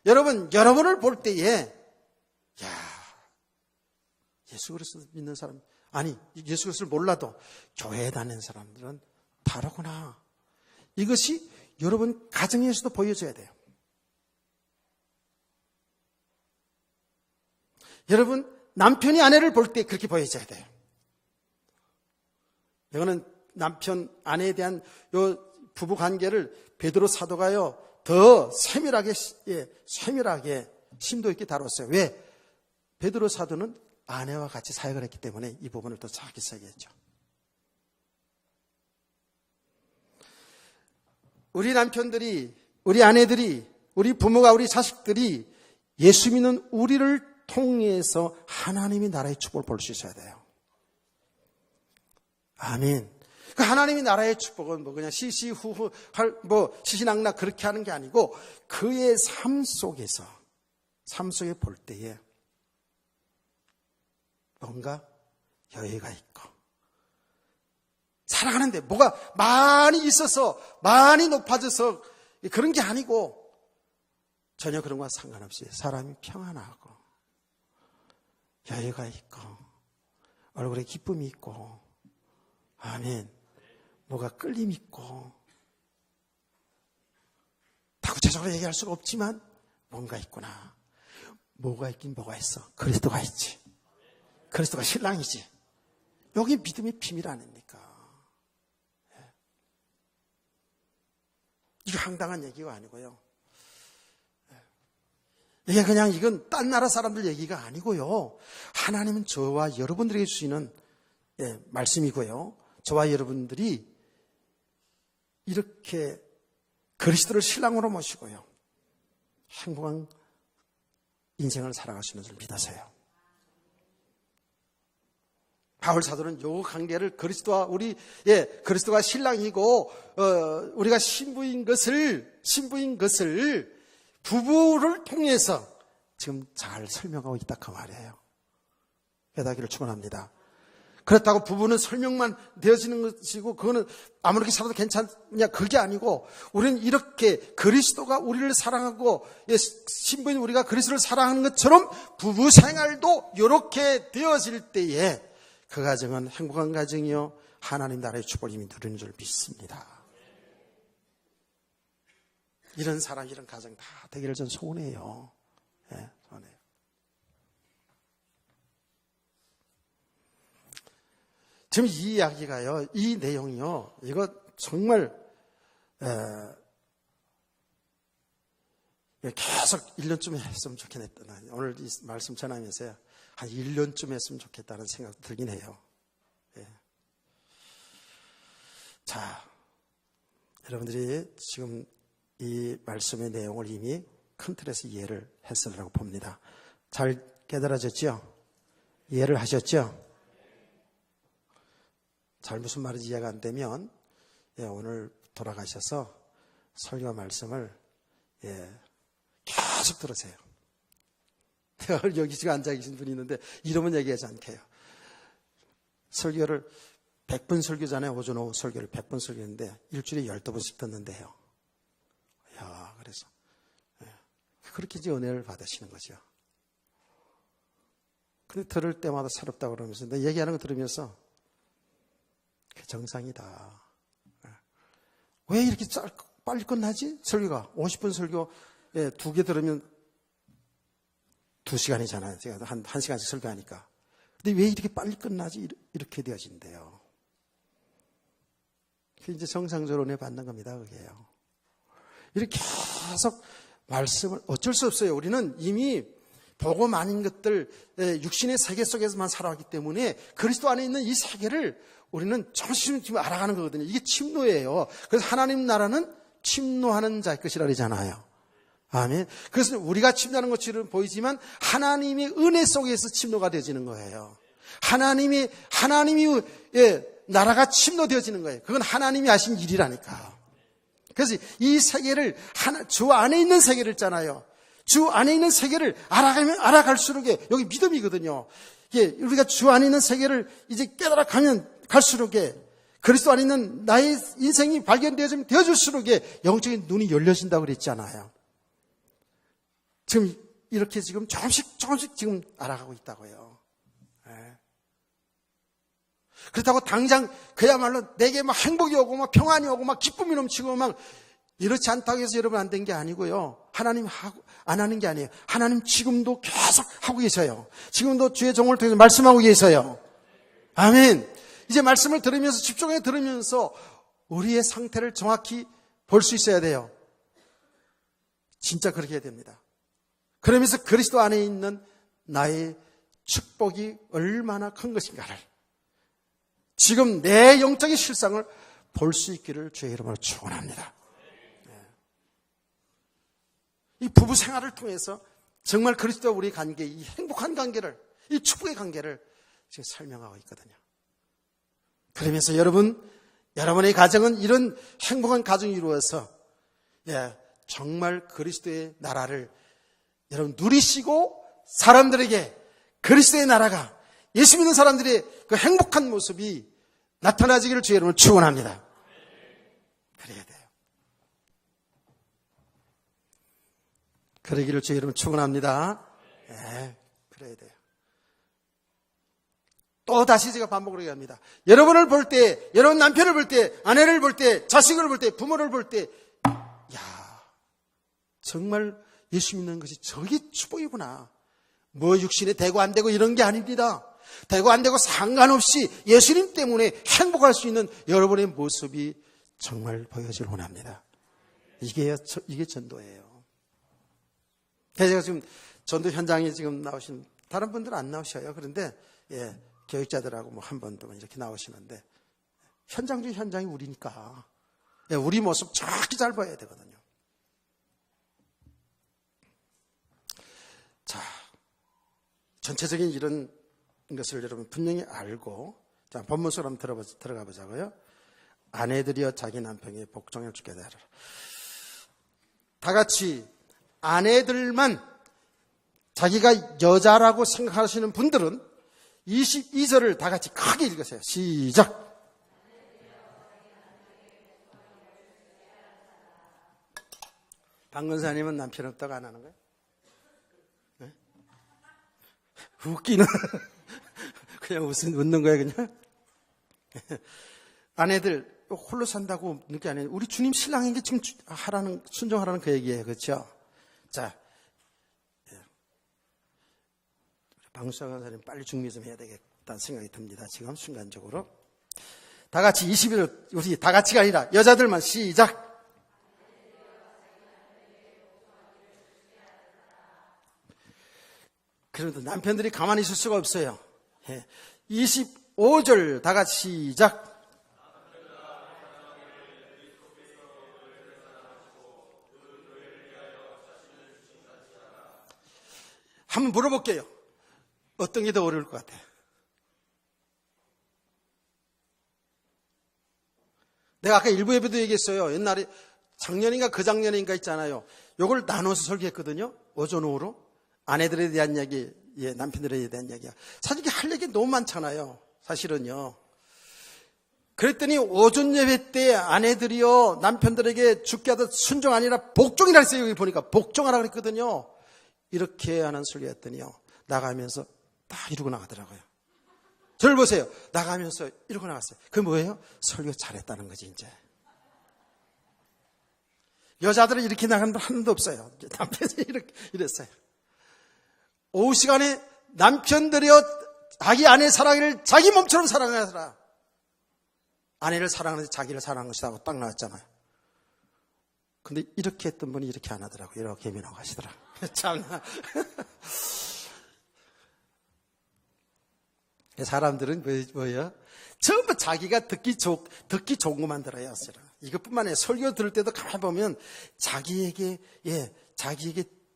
여러분을 볼 때에 예수 그리스도 믿는 사람, 아니 예수 그리스도를 몰라도 교회에 다니는 사람들은 다르구나. 이것이 여러분 가정에서도 보여줘야 돼요. 여러분 남편이 아내를 볼 때 그렇게 보여줘야 돼요. 이거는 남편 아내에 대한 요 부부 관계를 베드로 사도가요 더 세밀하게 심도 있게 다뤘어요. 왜? 베드로 사도는 아내와 같이 사역을 했기 때문에 이 부분을 더 자기 세겠죠. 우리 남편들이, 우리 아내들이, 우리 부모가, 우리 자식들이 예수 믿는 우리를 통해서 하나님의 나라의 축복을 볼 수 있어야 돼요. 아멘. 그 하나님의 나라의 축복은 뭐 그냥 시시후후 시시낙낙 그렇게 하는 게 아니고 그의 삶 속에 볼 때에 뭔가 여유가 있고 살아가는데 뭐가 많이 있어서 많이 높아져서 그런 게 아니고 전혀 그런 것과 상관없이 사람이 평안하고 여유가 있고 얼굴에 기쁨이 있고 아멘. 뭐가 끌림 있고 다 구체적으로 얘기할 수가 없지만 뭔가 있구나. 뭐가 있긴 뭐가 있어. 그리스도가 있지. 그리스도가 신랑이지. 여기 믿음의 비밀 아닙니까? 이게 황당한 얘기가 아니고요. 이게 그냥 이건 딴 나라 사람들 얘기가 아니고요. 하나님은 저와 여러분들에게 주시는 말씀이고요. 저와 여러분들이 이렇게 그리스도를 신랑으로 모시고요. 행복한 인생을 살아가시는 줄 믿으세요. 바울 사도는 요 관계를 그리스도가 그리스도가 신랑이고 우리가 신부인 것을 부부를 통해서 지금 잘 설명하고 있다 그 말이에요. 깨닫기를 축원합니다. 그렇다고 부부는 설명만 되어지는 것이고 그거는 아무렇게 살아도 괜찮냐 그게 아니고 우리는 이렇게 그리스도가 우리를 사랑하고 신부인 우리가 그리스도를 사랑하는 것처럼 부부 생활도 이렇게 되어질 때에 그 가정은 행복한 가정이요 하나님 나라의 축복을 이미 누리는 줄 믿습니다. 이런 사람 이런 가정 다 되기를 전 소원해요. 소원해요. 지금 이 이야기가요, 이 내용이요, 이거 정말, 계속 1년쯤 했으면 좋겠다. 오늘 이 말씀 전하면서요, 한 1년쯤 했으면 좋겠다는 생각도 들긴 해요. 자, 여러분들이 지금 이 말씀의 내용을 이미 큰 틀에서 이해를 했으리라고 봅니다. 잘 깨달아졌죠? 이해를 하셨죠? 잘 무슨 말인지 이해가 안 되면 오늘 돌아가셔서 설교 말씀을 계속 들으세요. 여기 지금 앉아 계신 분이 있는데 이름은 얘기하지 않게요. 설교를 100번 설교 전에 오전 오후 설교를 100번 설교했는데 일주일에 12번씩 듣는데요. 야, 그래서 그렇게 이제 은혜를 받으시는 거죠. 근데 들을 때마다 새롭다고 그러면서 내 얘기하는 거 들으면서 그게 정상이다. 왜 이렇게 빨리 끝나지? 설교가 50분 설교 2개 들으면 2시간이잖아요. 제가 한 시간씩 설교하니까. 근데 왜 이렇게 빨리 끝나지? 이렇게 되어진대요. 그게 이제 정상적으로 은혜 받는 겁니다. 그게요. 이렇게 계속 말씀을 어쩔 수 없어요. 우리는 이미 복음 아닌 것들, 육신의 세계 속에서만 살아왔기 때문에 그리스도 안에 있는 이 세계를 우리는 조금씩 지금 알아가는 거거든요. 이게 침노예요. 그래서 하나님 나라는 침노하는 자의 것이라 그러잖아요. 아멘. 그래서 우리가 침노하는 것처럼 보이지만 하나님의 은혜 속에서 침노가 되어지는 거예요. 하나님이 나라가 침노되어지는 거예요. 그건 하나님이 하신 일이라니까. 그래서 이 세계를 주 안에 있는 세계를 있잖아요. 주 안에 있는 세계를 알아가면 알아갈수록 여기 믿음이거든요. 우리가 주 안에 있는 세계를 이제 깨달아가면 갈수록 그리스도 안에 있는 나의 인생이 되어질수록 영적인 눈이 열려진다고 그랬잖아요. 지금 이렇게 지금 조금씩 지금 알아가고 있다고요. 그렇다고 당장 그야말로 내게 막 행복이 오고 막 평안이 오고 막 기쁨이 넘치고 막 이렇지 않다고 해서 여러분 안 된 게 아니고요. 하나님 안 하는 게 아니에요. 하나님 지금도 계속 하고 계셔요. 지금도 주의 종을 통해서 말씀하고 계셔요. 아멘. 이제 말씀을 들으면서 집중해 들으면서 우리의 상태를 정확히 볼 수 있어야 돼요. 진짜 그렇게 해야 됩니다. 그러면서 그리스도 안에 있는 나의 축복이 얼마나 큰 것인가를 지금 내 영적인 실상을 볼 수 있기를 주의 이름으로 축원합니다. 이 부부 생활을 통해서 정말 그리스도와 우리 관계, 이 행복한 관계를, 이 축복의 관계를 지금 설명하고 있거든요. 그러면서 여러분의 가정은 이런 행복한 가정이 이루어서 정말 그리스도의 나라를 여러분 누리시고 사람들에게 그리스도의 나라가 예수 믿는 사람들의 그 행복한 모습이 나타나지기를 주의 이름으로 축원합니다. 그래야 돼요. 그러기를 주의 이름으로 축원합니다. 그래야 돼요. 또 다시 제가 반복을 해야 합니다. 여러분을 볼 때, 여러분 남편을 볼 때, 아내를 볼 때, 자식을 볼 때, 부모를 볼 때, 정말 예수 믿는 것이 저게 축복이구나. 뭐 육신에 되고 안 되고 이런 게 아닙니다. 되고 안 되고 상관없이 예수님 때문에 행복할 수 있는 여러분의 모습이 정말 보여질 원합니다. 이게 전도예요. 제가 지금 전도 현장에 지금 나오신 다른 분들은 안 나오셔요. 그런데 교육자들하고 뭐 한 번도 이렇게 나오시는데 현장 중 현장이 우리니까 우리 모습 정확히 잘 봐야 되거든요. 자, 전체적인 이런 것을 여러분 분명히 알고 자, 본문 속으로 한번 들어가 보자고요. 아내들이여 자기 남편에게 복종해 주게 되라. 다 같이 아내들만 자기가 여자라고 생각하시는 분들은 22절을 다 같이 크게 읽으세요. 시작. 박근사님은 남편 없다고 안 하는 거예요? 네? 웃기는 그냥 웃는 거예요 그냥? 아내들 홀로 산다고 웃는 게 아니에요. 우리 주님 신랑인 게 지금 순종하라는 그 얘기예요. 그렇죠? 자, 방수장 간사님 빨리 준비 좀 해야 되겠다는 생각이 듭니다. 지금 순간적으로. 다 같이 21절, 우리 다 같이가 아니라 여자들만 시작. 그래도 남편들이 가만히 있을 수가 없어요. 25절 다 같이 시작. 한번 물어볼게요. 어떤 게 더 어려울 것 같아요? 내가 아까 일부 예배도 얘기했어요. 옛날에 작년인가 그 작년인가 있잖아요. 요걸 나눠서 설교했거든요. 오전 오후로. 아내들에 대한 이야기, 남편들에 대한 이야기야. 사실 이게 할 얘기 너무 많잖아요. 사실은요. 그랬더니 오전 예배 때 아내들이요, 남편들에게 죽게 하듯 순종 아니라 복종이라 했어요. 여기 보니까 복종하라 그랬거든요. 이렇게 하는 설교했더니요, 나가면서 다 이러고 나가더라고요. 저를 보세요. 나가면서 이러고 나갔어요. 그게 뭐예요? 설교 잘했다는 거지, 이제. 여자들은 이렇게 나가는 분 한 명도 없어요. 남편이 이렇게 이랬어요. 오후 시간에 남편들이요, 자기 아내 사랑을 자기 몸처럼 사랑하라. 아내를 사랑하는데 자기를 사랑하는 것이다 하고 딱 나왔잖아요. 근데 이렇게 했던 분이 이렇게 안 하더라고요. 이렇게 예민하고 하시더라고요. 참나. 사람들은 뭐예요? 전부 자기가 듣기 좋은 것만 들어요. 이것뿐만 아니라 설교 들을 때도 가만히 보면 자기에게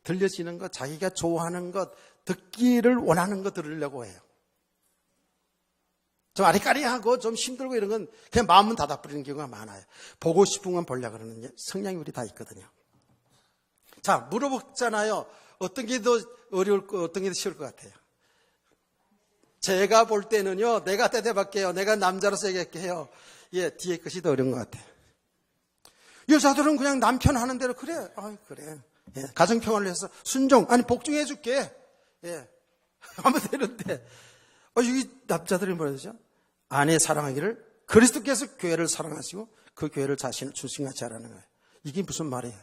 들려지는 것, 자기가 좋아하는 것, 듣기를 원하는 것 들으려고 해요. 좀 아리까리하고 좀 힘들고 이런 건 그냥 마음은 닫아버리는 경우가 많아요. 보고 싶은 건 보려고 그러는 성향이 우리 다 있거든요. 자, 물어보잖아요. 어떤 게 더 어려울 거, 어떤 게 더 쉬울 것 같아요? 제가 볼 때는요, 내가 대답할게요. 내가 남자로서 얘기할게요. 뒤에 것이 더 어려운 것 같아요. 여자들은 그냥 남편 하는 대로 그래. 그래. 가정평화를 위해서 순종, 아니 복종해 줄게. 하면 되는데, 이 남자들이 뭐라 그러죠? 아내 사랑하기를 그리스도께서 교회를 사랑하시고 그 교회를 자신을 중심같이 하라는 거예요. 이게 무슨 말이에요?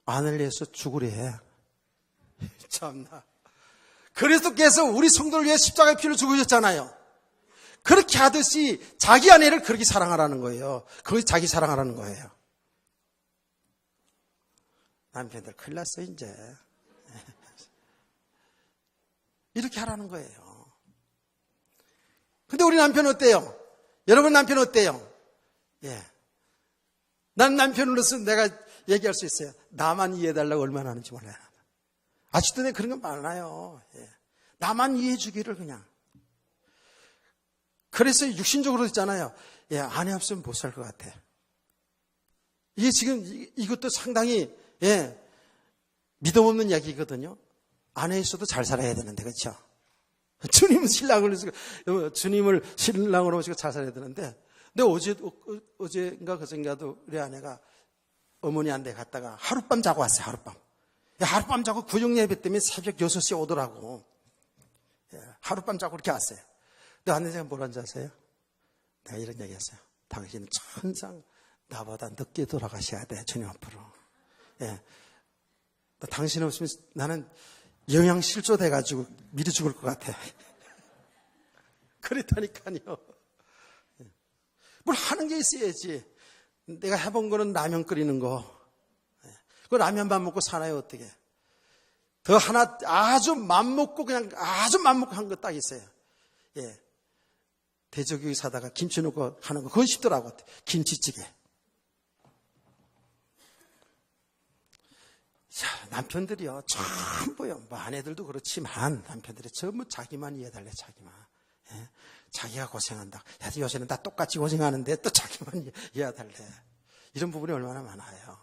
아내를 위해서 죽으래. 참나. 그리스도께서 우리 성도를 위해 십자가의 피를 죽으셨잖아요. 그렇게 하듯이 자기 아내를 그렇게 사랑하라는 거예요. 그것이 자기 사랑하라는 거예요. 남편들 큰일 났어 이제. 이렇게 하라는 거예요. 근데 우리 남편 어때요? 여러분 남편 어때요? 난 남편으로서 내가 얘기할 수 있어요. 나만 이해해달라고 얼마나 하는지 몰라요. 아직도 내가 그런 거 많아요. 나만 이해해 주기를 그냥. 그래서 육신적으로 있잖아요. 아내 없으면 못 살 것 같아. 이게 지금 이것도 상당히 믿음 없는 이야기거든요. 아내 있어도 잘 살아야 되는데, 그렇죠? 주님을 신랑으로 모시고 잘 살아야 되는데, 근데 어제인가 그전가도 우리 아내가 어머니한테 갔다가 하룻밤 자고 왔어요. 하룻밤 자고 구역 예배 때문에 새벽 6시에 오더라고. 하룻밤 자고 그렇게 왔어요. 근데 아내가 뭐라는 줄 아세요? 내가 이런 얘기 했어요. 당신은 천상 나보다 늦게 돌아가셔야 돼, 주님 앞으로. 당신 없으면 나는 영양실조 돼가지고 미리 죽을 것 같아. 그랬다니까요. 뭘 하는 게 있어야지. 내가 해본 거는 라면 끓이는 거. 그 라면만 먹고 사나요, 어떻게? 더 하나 아주 맘먹고 한 거 딱 있어요. 돼지고기 사다가 김치 넣고 하는 거. 그건 쉽더라고. 김치찌개. 자, 남편들이요, 전부요, 뭐 아내들도 그렇지만 남편들이 전부 자기만 이해해달래, 자기만. 자기가 고생한다. 야, 요새는 다 똑같이 고생하는데 또 자기만 이해해달래. 이런 부분이 얼마나 많아요.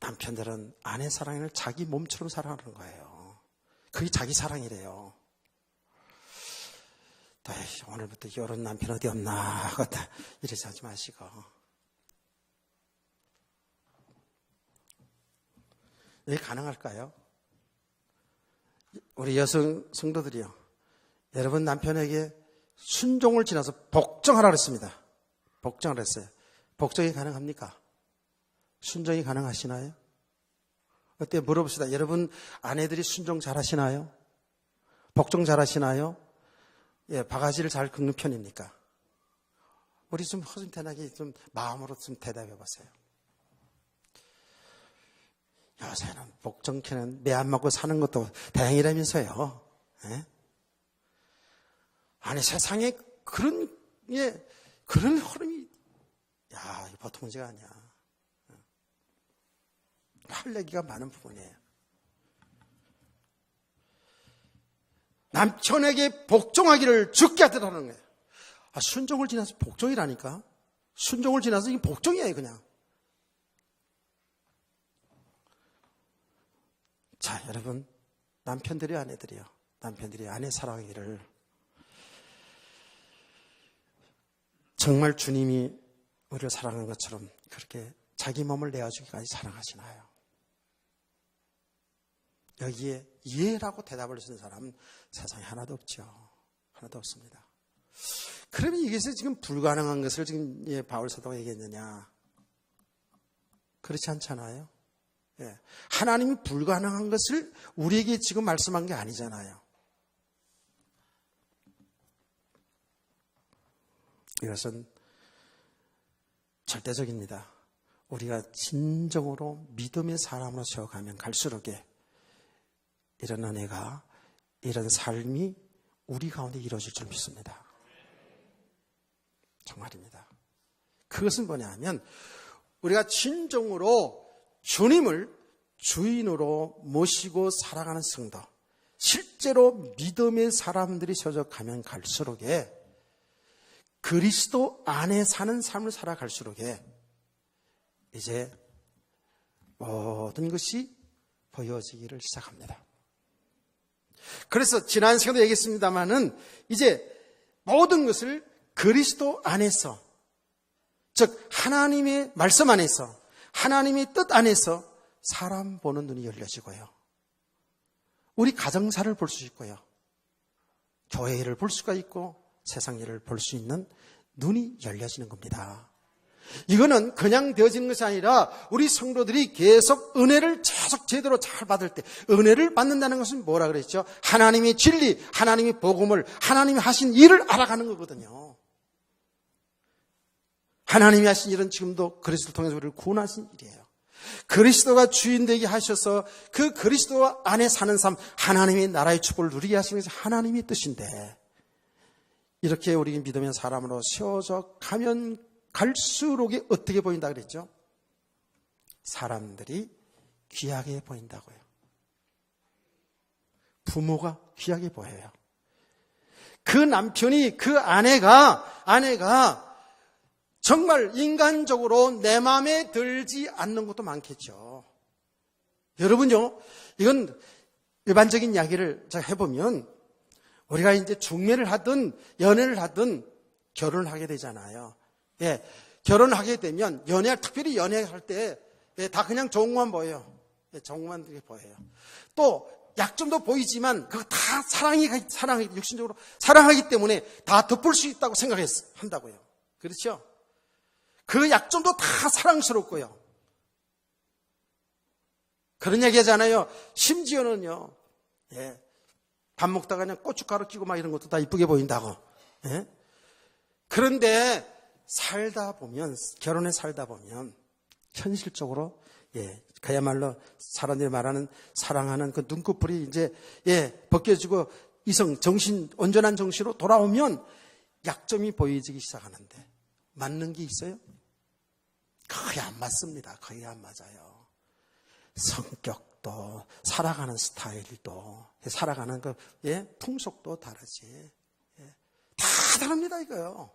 남편들은 아내 사랑을 자기 몸처럼 사랑하는 거예요. 그게 자기 사랑이래요. 오늘부터 이런 남편 어디 없나 이러지 하지 마시고. 이게 가능할까요? 우리 여성 성도들이요, 여러분 남편에게 순종을 지나서 복종하라 그랬습니다. 복종을 했어요. 복종이 가능합니까? 순종이 가능하시나요? 어때 물어봅시다. 여러분 아내들이 순종 잘하시나요? 복종 잘하시나요? 바가지를 잘 긁는 편입니까? 우리 좀 허심탄회하게 좀 마음으로 좀 대답해 보세요. 요새는 복종캐는 매 안 먹고 사는 것도 다행이라면서요. 아니 세상에 그런 흐름이 보통 문제가 아니야. 할 얘기가 많은 부분이에요. 남편에게 복종하기를 죽게 하더라는 거예요. 순종을 지나서 복종이라니까. 순종을 지나서 이게 복종이에요, 그냥. 자, 여러분, 남편들이 아내들이요. 남편들이 아내 사랑하기를 정말 주님이 우리를 사랑하는 것처럼 그렇게 자기 몸을 내어주기까지 사랑하시나요? 여기에 이해라고 대답을 쓰는 사람은 세상에 하나도 없죠. 하나도 없습니다. 그러면 이것이 지금 불가능한 것을 지금 바울 사도가 얘기했느냐? 그렇지 않잖아요. 예. 하나님이 불가능한 것을 우리에게 지금 말씀한 게 아니잖아요. 이것은 절대적입니다. 우리가 진정으로 믿음의 사람으로 세워가면 갈수록에 이런 은혜가, 이런 삶이 우리 가운데 이루어질 줄 믿습니다. 정말입니다. 그것은 뭐냐 하면 우리가 진정으로 주님을 주인으로 모시고 살아가는 성도, 실제로 믿음의 사람들이 세워가면 갈수록에 그리스도 안에 사는 삶을 살아갈수록에 이제 모든 것이 보여지기를 시작합니다. 그래서 지난 시간도 얘기했습니다마는 이제 모든 것을 그리스도 안에서, 즉 하나님의 말씀 안에서, 하나님의 뜻 안에서 사람 보는 눈이 열려지고요. 우리 가정사를 볼 수 있고요. 교회 일을 볼 수가 있고 세상 일을 볼 수 있는 눈이 열려지는 겁니다. 이거는 그냥 되어지는 것이 아니라 우리 성도들이 계속 은혜를 계속 제대로 잘 받을 때, 은혜를 받는다는 것은 뭐라 그랬죠? 하나님의 진리, 하나님의 복음을, 하나님이 하신 일을 알아가는 거거든요. 하나님이 하신 일은 지금도 그리스도를 통해서 우리를 구원하신 일이에요. 그리스도가 주인 되게 하셔서 그 그리스도 안에 사는 삶, 하나님의 나라의 축복을 누리게 하시는 것이 하나님의 뜻인데, 이렇게 우리 믿으면 사람으로 세워져 가면 갈수록에 어떻게 보인다 그랬죠? 사람들이 귀하게 보인다고요. 부모가 귀하게 보여요. 그 남편이, 그 아내가 정말 인간적으로 내 마음에 들지 않는 것도 많겠죠. 여러분요, 이건 일반적인 이야기를 제가 해보면 우리가 이제 중매를 하든 연애를 하든 결혼을 하게 되잖아요. 예, 결혼하게 되면 특별히 연애할 때 다 그냥 좋은 것만 보여요. 예, 좋은 것만 보여요. 또 약점도 보이지만 그거 다 사랑이 육신적으로 사랑하기 때문에 다 덮을 수 있다고 한다고요. 그렇죠? 그 약점도 다 사랑스럽고요. 그런 얘기 하잖아요. 심지어는요, 예, 밥 먹다가 그냥 고춧가루 끼고 막 이런 것도 다 이쁘게 보인다고. 예? 그런데 결혼에 살다 보면 현실적으로, 예, 그야말로 사람들이 말하는 사랑하는 그 눈꺼풀이 이제, 예, 벗겨지고 온전한 정신으로 돌아오면 약점이 보여지기 시작하는데, 맞는 게 있어요? 거의 안 맞습니다. 거의 안 맞아요. 성격도, 살아가는 스타일도, 살아가는 풍속도 다르지. 예, 다 다릅니다, 이거요.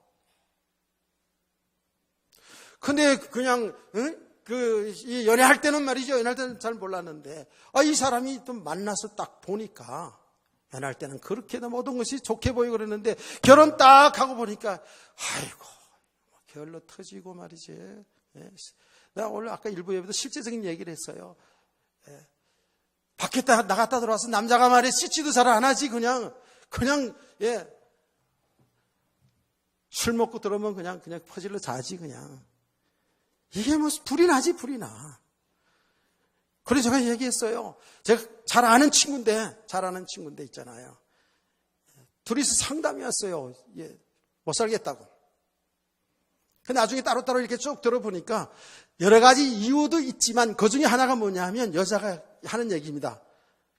근데 그냥, 이 연애할 때는 말이죠. 연애할 때는 잘 몰랐는데, 이 사람이 좀 만나서 딱 보니까, 연애할 때는 그렇게 모든 것이 좋게 보이고 그랬는데, 결혼 딱 하고 보니까, 아이고, 게을러 터지고 말이지. 예. 내가 오늘 아까 일부 예배도 실제적인 얘기를 했어요. 예. 밖에 나갔다 들어와서 남자가 말이야 씻지도 잘 안 하지. 그냥 예. 술 먹고 들어오면 그냥 퍼질러 자지 그냥. 이게 무슨 불이 나지, 불이 나. 그래서 제가 얘기했어요. 제가 잘 아는 친구인데 있잖아요. 둘이서 상담이 왔어요. 예. 못 살겠다고. 근데 나중에 따로따로 이렇게 쭉 들어보니까 여러 가지 이유도 있지만 그 중에 하나가 뭐냐 하면 여자가 하는 얘기입니다.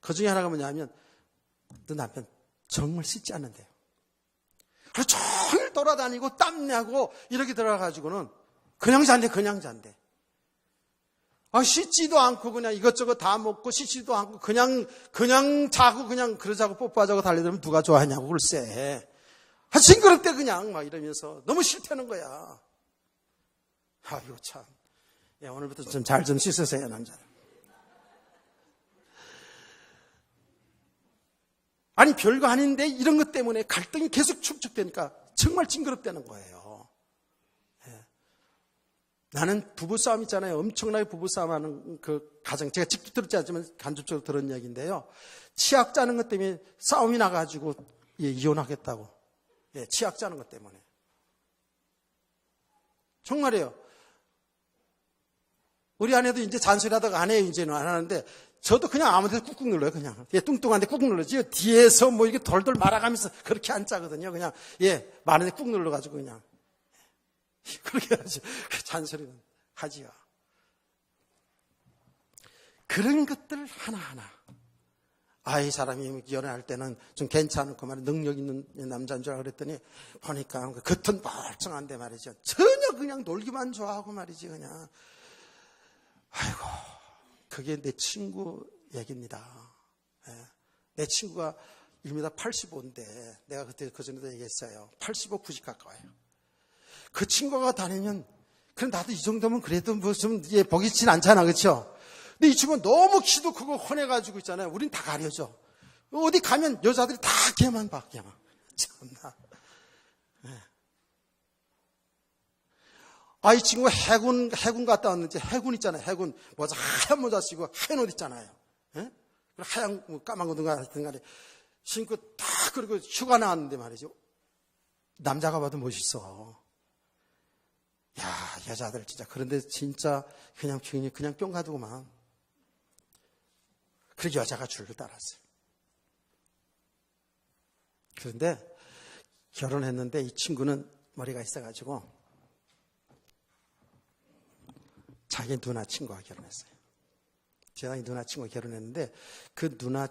그 중에 하나가 뭐냐 하면 너 남편 정말 씻지 않는데요. 그래서 종일 돌아다니고 땀내고 이렇게 들어가가지고는 그냥 잔대. 씻지도 않고 그냥 이것저것 다 먹고 씻지도 않고 그냥 자고 그냥 그러자고 뽀뽀하자고 달려들면 누가 좋아하냐고 글쎄. 징그럽대 그냥 막 이러면서 너무 싫다는 거야. 아이고 참. 예, 오늘부터 좀 잘 씻으세요 남자들. 아니 별거 아닌데 이런 것 때문에 갈등이 계속 축적되니까 정말 징그럽다는 거예요. 예. 나는 부부싸움 있잖아요. 엄청나게 부부싸움하는 그 가정, 제가 직접 들었지 않지만 간접적으로 들은 이야기인데요. 치약 짜는 것 때문에 싸움이 나가지고 이혼하겠다고. 예, 치약 짜는 것 때문에. 정말이에요. 우리 아내도 이제 잔소리하다가 안 해요. 이제는 안 하는데 저도 그냥 아무 데서 꾹꾹 눌러요. 그냥. 예, 뚱뚱한데 꾹꾹 눌러지. 뒤에서 뭐 이렇게 돌돌 말아가면서 그렇게 안 짜거든요. 그냥 많은데 꾹 눌러가지고 그냥. 그렇게 하지. 잔소리는 하지요. 그런 것들 하나하나. 이 사람이 연애할 때는 좀 괜찮고 능력 있는 남자인 줄 알고 그랬더니 보니까 겉은 멀쩡한데 말이죠. 전혀 그냥 놀기만 좋아하고 말이지 그냥. 아이고, 그게 내 친구 얘기입니다. 예. 내 친구가 1m 85인데 내가 그때 그전에도 얘기했어요. 85, 90 가까워요. 그 친구가 다니면 그럼 나도 이 정도면 그래도 뭐 좀 보기진 않잖아, 그렇죠? 근데 이 친구는 너무 키도 크고 헌해가지고 있잖아요. 우린 다 가려져. 어디 가면 여자들이 다 걔만 봐, 걔만. 참나. 네. 이 친구가 해군 갔다 왔는지, 해군 있잖아요. 해군. 모자, 하얀 모자 쓰고 하얀 옷 있잖아요. 네? 하얀, 까만 거든가 하여튼 간에 신고 다 그리고 휴가 나왔는데 말이죠. 남자가 봐도 멋있어. 야, 여자들 진짜. 그런데 진짜 그냥 뿅 가두고만. 그렇게 여자가 줄을 따랐어요. 그런데 결혼했는데 이 친구는 머리가 있어가지고 자기 누나 친구가 결혼했어요. 제가 이 누나 친구가 결혼했는데 그 누나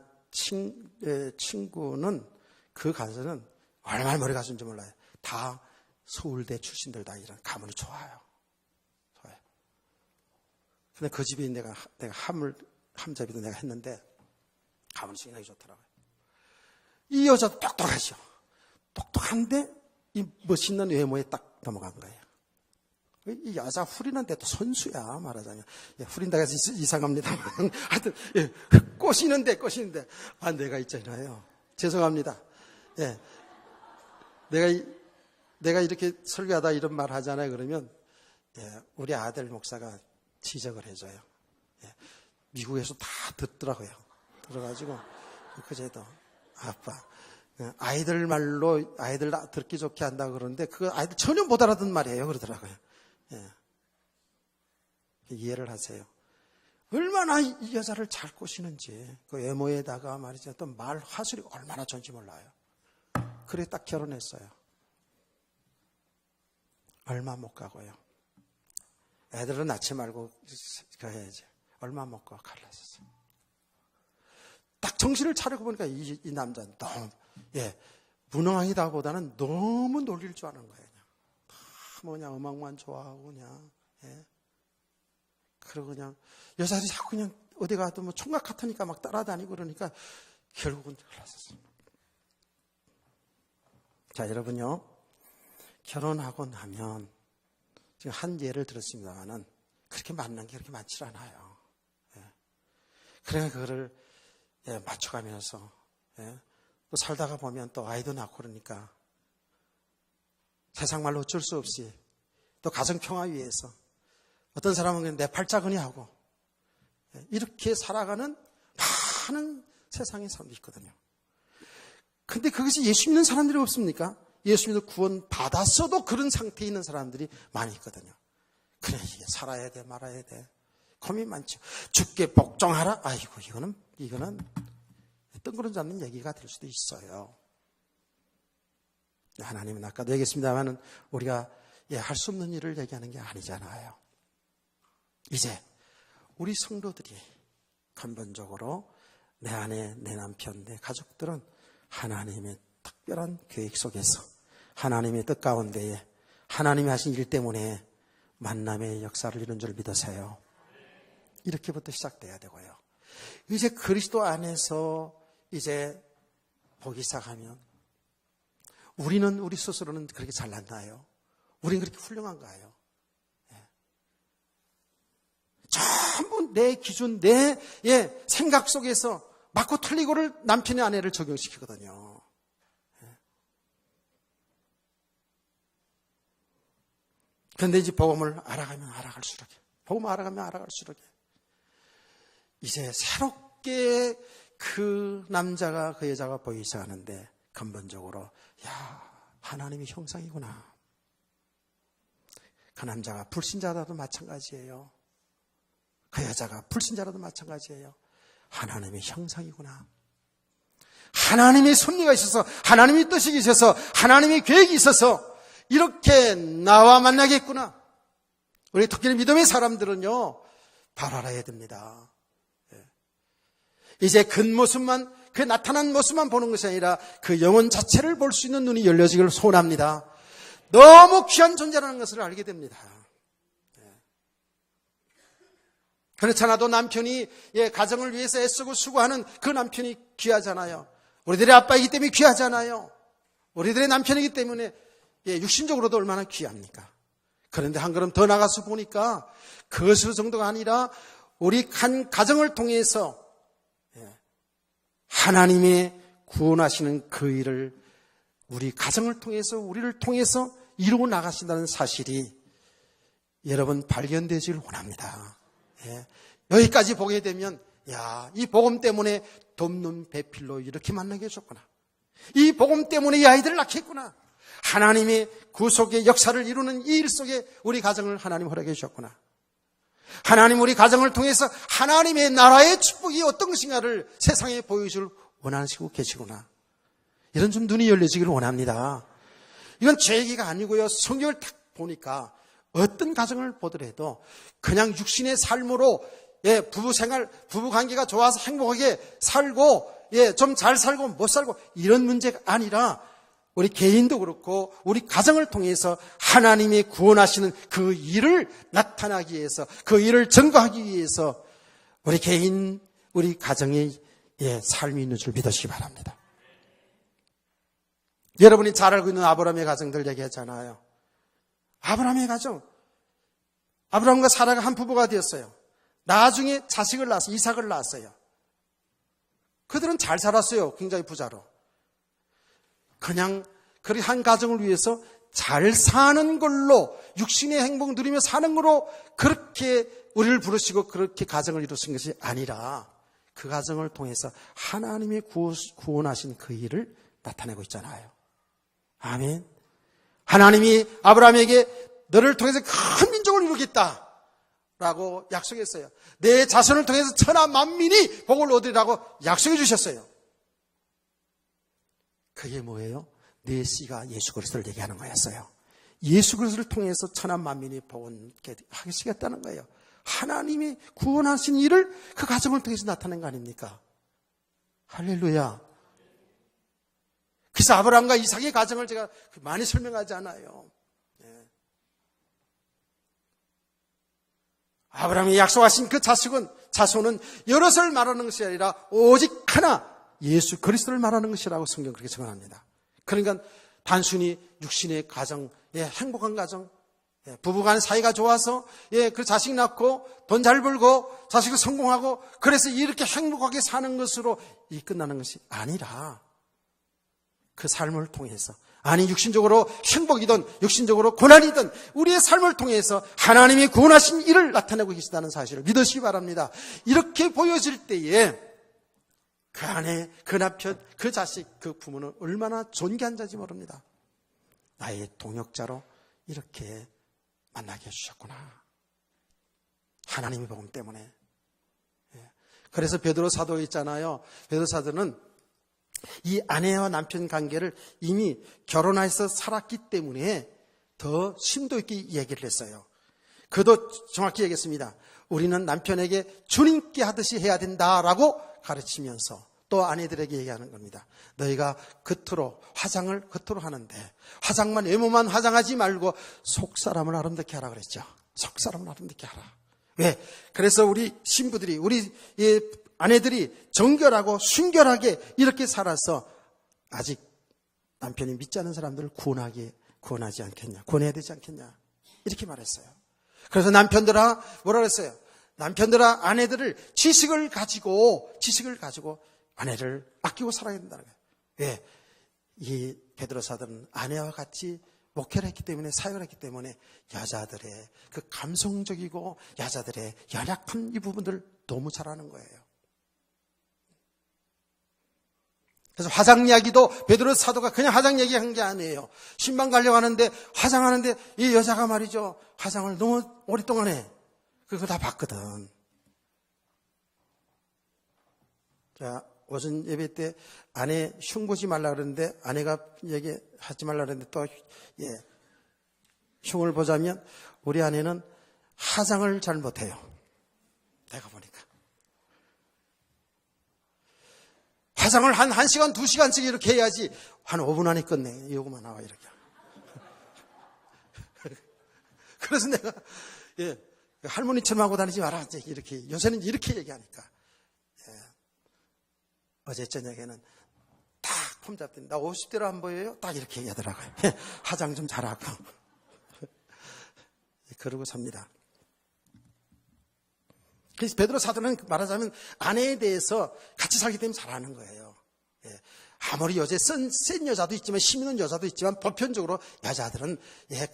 친구는 그 가서는 얼마나 머리가 좋은지 몰라요. 다 서울대 출신들 다 이런 가문이 좋아요. 근데 그 집에 내가 함잡이도 내가 했는데 가문이 생각이 좋더라고요. 이 여자도 똑똑하죠. 똑똑한데 이 멋있는 외모에 딱 넘어간 거예요. 이 여자 후리는데도 선수야 말하자면. 후린다고 해서 이상합니다. 하여튼 꼬시는데 내가 있잖아요. 죄송합니다. 예, 내가 이렇게 설교하다 이런 말 하잖아요. 그러면 우리 아들 목사가 지적을 해줘요. 미국에서 다 듣더라고요. 들어가지고 그제도 아빠 아이들 말로 아이들 듣기 좋게 한다 그러는데 그 아이들 전혀 못 알아듣는 말이에요. 그러더라고요. 이해를 하세요. 얼마나 이 여자를 잘 꼬시는지 그 외모에다가 말이죠. 또 말 화술이 얼마나 좋은지 몰라요. 그래 딱 결혼했어요. 얼마 못 가고요. 애들은 낳지 말고 그 해야지. 얼마 못 가고 갈라졌어요. 딱 정신을 차리고 보니까 이 남자는 너무 무능하다 보다는 너무 놀릴 줄 아는 거예요. 뭐냐 음악만 좋아하고 그냥 그러고 그냥 여자들이 자꾸 그냥 어디 가도 뭐 총각 같으니까 막 따라다니고 그러니까 결국은 갈라졌어요. 자, 여러분요, 결혼하고 나면 지금 한 예를 들었습니다만은 그렇게 만난 게 그렇게 많지 않아요. 그러니까 그거를 맞춰가면서 또 살다가 보면 또 아이도 낳고 그러니까 세상 말로 어쩔 수 없이 또 가정 평화 위해서 어떤 사람은 그냥 내 팔자근이 하고 이렇게 살아가는 많은 세상의 사람도 있거든요. 근데 그것이 예수 믿는 사람들이 없습니까? 예수 믿는 구원 받았어도 그런 상태에 있는 사람들이 많이 있거든요. 그래, 이게 살아야 돼, 말아야 돼. 고민 많죠. 죽게 복종하라? 아이고, 이거는 뜬구름 잡는 얘기가 될 수도 있어요. 하나님은 아까도 얘기했습니다만은 우리가 할 수 없는 일을 얘기하는 게 아니잖아요. 이제 우리 성도들이 근본적으로 내 아내, 내 남편, 내 가족들은 하나님의 특별한 계획 속에서 하나님의 뜻 가운데에 하나님이 하신 일 때문에 만남의 역사를 이룬 줄 믿으세요. 이렇게부터 시작돼야 되고요. 이제 그리스도 안에서 이제 보기 시작하면 우리는 우리 스스로는 그렇게 잘났나요? 우리는 그렇게 훌륭한가요? 전부 내 기준, 내 생각 속에서 맞고 틀리고를 남편이 아내를 적용시키거든요. 그런데 이제 복음을 알아가면 알아갈수록, 복음을 알아가면 알아갈수록 이제 새롭게 그 남자가 그 여자가 보이기 시작하는데, 근본적으로 하나님의 형상이구나. 그 남자가 불신자라도 마찬가지예요. 그 여자가 불신자라도 마찬가지예요. 하나님의 형상이구나. 하나님의 섭리가 있어서, 하나님의 뜻이 있어서, 하나님의 계획이 있어서 이렇게 나와 만나겠구나. 우리 특별히 믿음의 사람들은요, 바로 알아야 됩니다. 이제 겉모습만, 그 나타난 모습만 보는 것이 아니라 그 영혼 자체를 볼 수 있는 눈이 열려지기를 소원합니다. 너무 귀한 존재라는 것을 알게 됩니다. 그렇지 않아도 남편이 가정을 위해서 애쓰고 수고하는 그 남편이 귀하잖아요. 우리들의 아빠이기 때문에 귀하잖아요. 우리들의 남편이기 때문에 육신적으로도 얼마나 귀합니까? 그런데 한 걸음 더 나가서 보니까 그것으로 정도가 아니라 우리 한 가정을 통해서 하나님의 구원하시는 그 일을 우리 가정을 통해서, 우리를 통해서 이루어 나가신다는 사실이 여러분 발견되길 원합니다. 여기까지 보게 되면, 이 복음 때문에 돕는 배필로 이렇게 만나게 해줬구나. 이 복음 때문에 이 아이들을 낳게 했구나. 하나님의 구속의 역사를 이루는 이 일 속에 우리 가정을 하나님 허락해 주셨구나. 하나님 우리 가정을 통해서 하나님의 나라의 축복이 어떤 것인가를 세상에 보여줄 원하시고 계시구나. 이런 좀 눈이 열려지기를 원합니다. 이건 제 얘기가 아니고요. 성경을 딱 보니까 어떤 가정을 보더라도 그냥 육신의 삶으로 부부생활, 부부관계가 좋아서 행복하게 살고 좀 잘 살고 못 살고 이런 문제가 아니라 우리 개인도 그렇고 우리 가정을 통해서 하나님이 구원하시는 그 일을 나타나기 위해서, 그 일을 증거하기 위해서 우리 개인, 우리 가정의 삶이 있는 줄 믿으시기 바랍니다. 여러분이 잘 알고 있는 아브라함의 가정들 얘기했잖아요. 아브라함의 가정, 아브라함과 사라가 한 부부가 되었어요. 나중에 자식을 낳았어요. 이삭을 낳았어요. 그들은 잘 살았어요. 굉장히 부자로. 그냥 그 한 가정을 위해서 잘 사는 걸로, 육신의 행복 누리며 사는 걸로 그렇게 우리를 부르시고 그렇게 가정을 이루신 것이 아니라 그 가정을 통해서 하나님이 구원하신 그 일을 나타내고 있잖아요. 아멘. 하나님이 아브라함에게 너를 통해서 큰 민족을 이루겠다 라고 약속했어요. 내 자손을 통해서 천하 만민이 복을 얻으리라고 약속해 주셨어요. 그게 뭐예요? 내 씨가 예수 그리스도를 얘기하는 거였어요. 예수 그리스도를 통해서 천하 만민이 복을 하시겠다는 거예요. 하나님이 구원하신 일을 그 가정을 통해서 나타낸 거 아닙니까? 할렐루야. 그래서 아브라함과 이삭의 가정을 제가 많이 설명하지 않아요. 아브라함이 약속하신 그 자손은 여럿을 말하는 것이 아니라 오직 하나, 예수 그리스도를 말하는 것이라고 성경 그렇게 정언합니다. 그러니까 단순히 육신의 가정, 행복한 가정, 부부간 사이가 좋아서 그 자식 낳고 돈 잘 벌고 자식을 성공하고 그래서 이렇게 행복하게 사는 것으로 이 끝나는 것이 아니라 그 삶을 통해서, 아니 육신적으로 행복이든 육신적으로 고난이든 우리의 삶을 통해서 하나님이 구원하신 일을 나타내고 계시다는 사실을 믿으시기 바랍니다. 이렇게 보여질 때에 그 아내, 그 남편, 그 자식, 그 부모는 얼마나 존귀한 자인지 모릅니다. 나의 동역자로 이렇게 만나게 해주셨구나. 하나님의 복음 때문에. 그래서 베드로 사도 있잖아요. 베드로 사도는 이 아내와 남편 관계를 이미 결혼해서 살았기 때문에 더 심도 있게 얘기를 했어요. 그도 정확히 얘기했습니다. 우리는 남편에게 주님께 하듯이 해야 된다라고 가르치면서 또 아내들에게 얘기하는 겁니다. 너희가 화장을 겉으로 하는데 화장만, 외모만 화장하지 말고 속사람을 아름답게 하라 그랬죠. 속사람을 아름답게 하라. 왜? 그래서 우리 신부들이, 우리 아내들이 정결하고 순결하게 이렇게 살아서 아직 남편이 믿지 않는 사람들을 구원하지 않겠냐, 구원해야 되지 않겠냐, 이렇게 말했어요. 그래서 남편들아 뭐라 그랬어요? 남편들아 아내들을 지식을 가지고 아내를 아끼고 살아야 된다는 거예요. 왜? 이 베드로 사도는 아내와 같이 목회를 했기 때문에, 사역을 했기 때문에 여자들의 그 감성적이고 여자들의 연약한 이 부분들을 너무 잘 아는 거예요. 그래서 화장 이야기도 베드로 사도가 그냥 화장 얘기한 게 아니에요. 신방 가려고 하는데 화장하는데 이 여자가 말이죠, 화장을 너무 오랫동안 해. 그거 다 봤거든. 자, 오전 예배 때 아내 흉 보지 말라 그러는데 아내가 얘기하지 말라 그러는데 또 흉을 보자면 우리 아내는 화장을 잘 못해요. 내가 보니까. 화장을 한 1시간, 2시간씩 이렇게 해야지 한 5분 안에 끝내. 이거만 나와 이렇게. 그래서 내가 할머니처럼 하고 다니지 마라. 이렇게 요새는 이렇게 얘기하니까. 어제 저녁에는 딱 폼 잡더니 나 50대로 안 보여요? 딱 이렇게 얘기하더라고요. 화장 좀 잘하고. 그러고 삽니다. 그래서 베드로 사도는 말하자면 아내에 대해서 같이 살기 때문에 잘하는 거예요. 아무리 요새 센 여자도 있지만, 힘 있는 여자도 있지만, 보편적으로 여자들은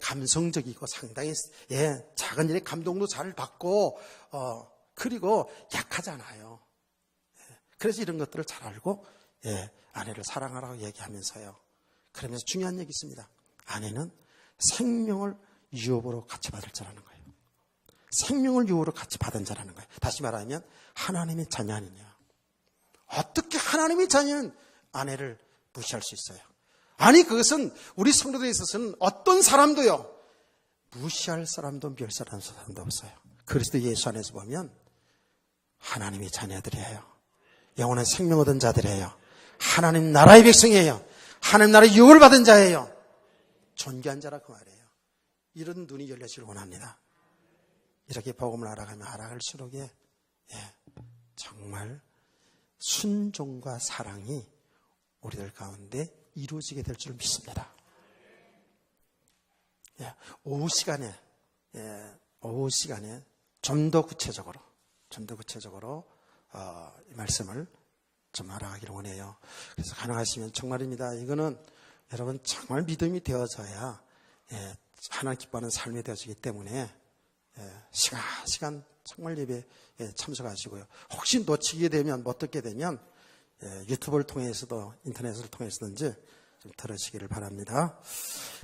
감성적이고 상당히 작은 일에 감동도 잘 받고, 그리고 약하잖아요. 그래서 이런 것들을 잘 알고 아내를 사랑하라고 얘기하면서요. 그러면서 중요한 얘기 있습니다. 아내는 생명을 유업으로 같이 받을 자라는 거예요. 생명을 유업으로 같이 받은 자라는 거예요. 다시 말하면 하나님의 자녀 아니냐. 어떻게 하나님의 자녀는 아내를 무시할 수 있어요? 아니, 그것은 우리 성도들에 있어서는 어떤 사람도요, 무시할 사람도 멸시할 사람도 없어요. 그리스도 예수 안에서 보면 하나님의 자녀들이에요. 영원한 생명 얻은 자들이에요. 하나님 나라의 백성이에요. 하나님 나라의 유업을 받은 자예요. 존귀한 자라 그 말이에요. 이런 눈이 열려지길 원합니다. 이렇게 복음을 알아가면 알아갈수록 정말 순종과 사랑이 우리들 가운데 이루어지게 될 줄 믿습니다. 오후 시간에 좀 더 구체적으로 이 말씀을 좀 알아가기를 원해요. 그래서 가능하시면 정말입니다. 이거는 여러분 정말 믿음이 되어져야 하나님 기뻐하는 삶이 되어지기 때문에 시간 정말 예배에 참석하시고요. 혹시 놓치게 되면, 못 듣게 되면 유튜브를 통해서도 인터넷을 통해서든지 좀 들으시기를 바랍니다.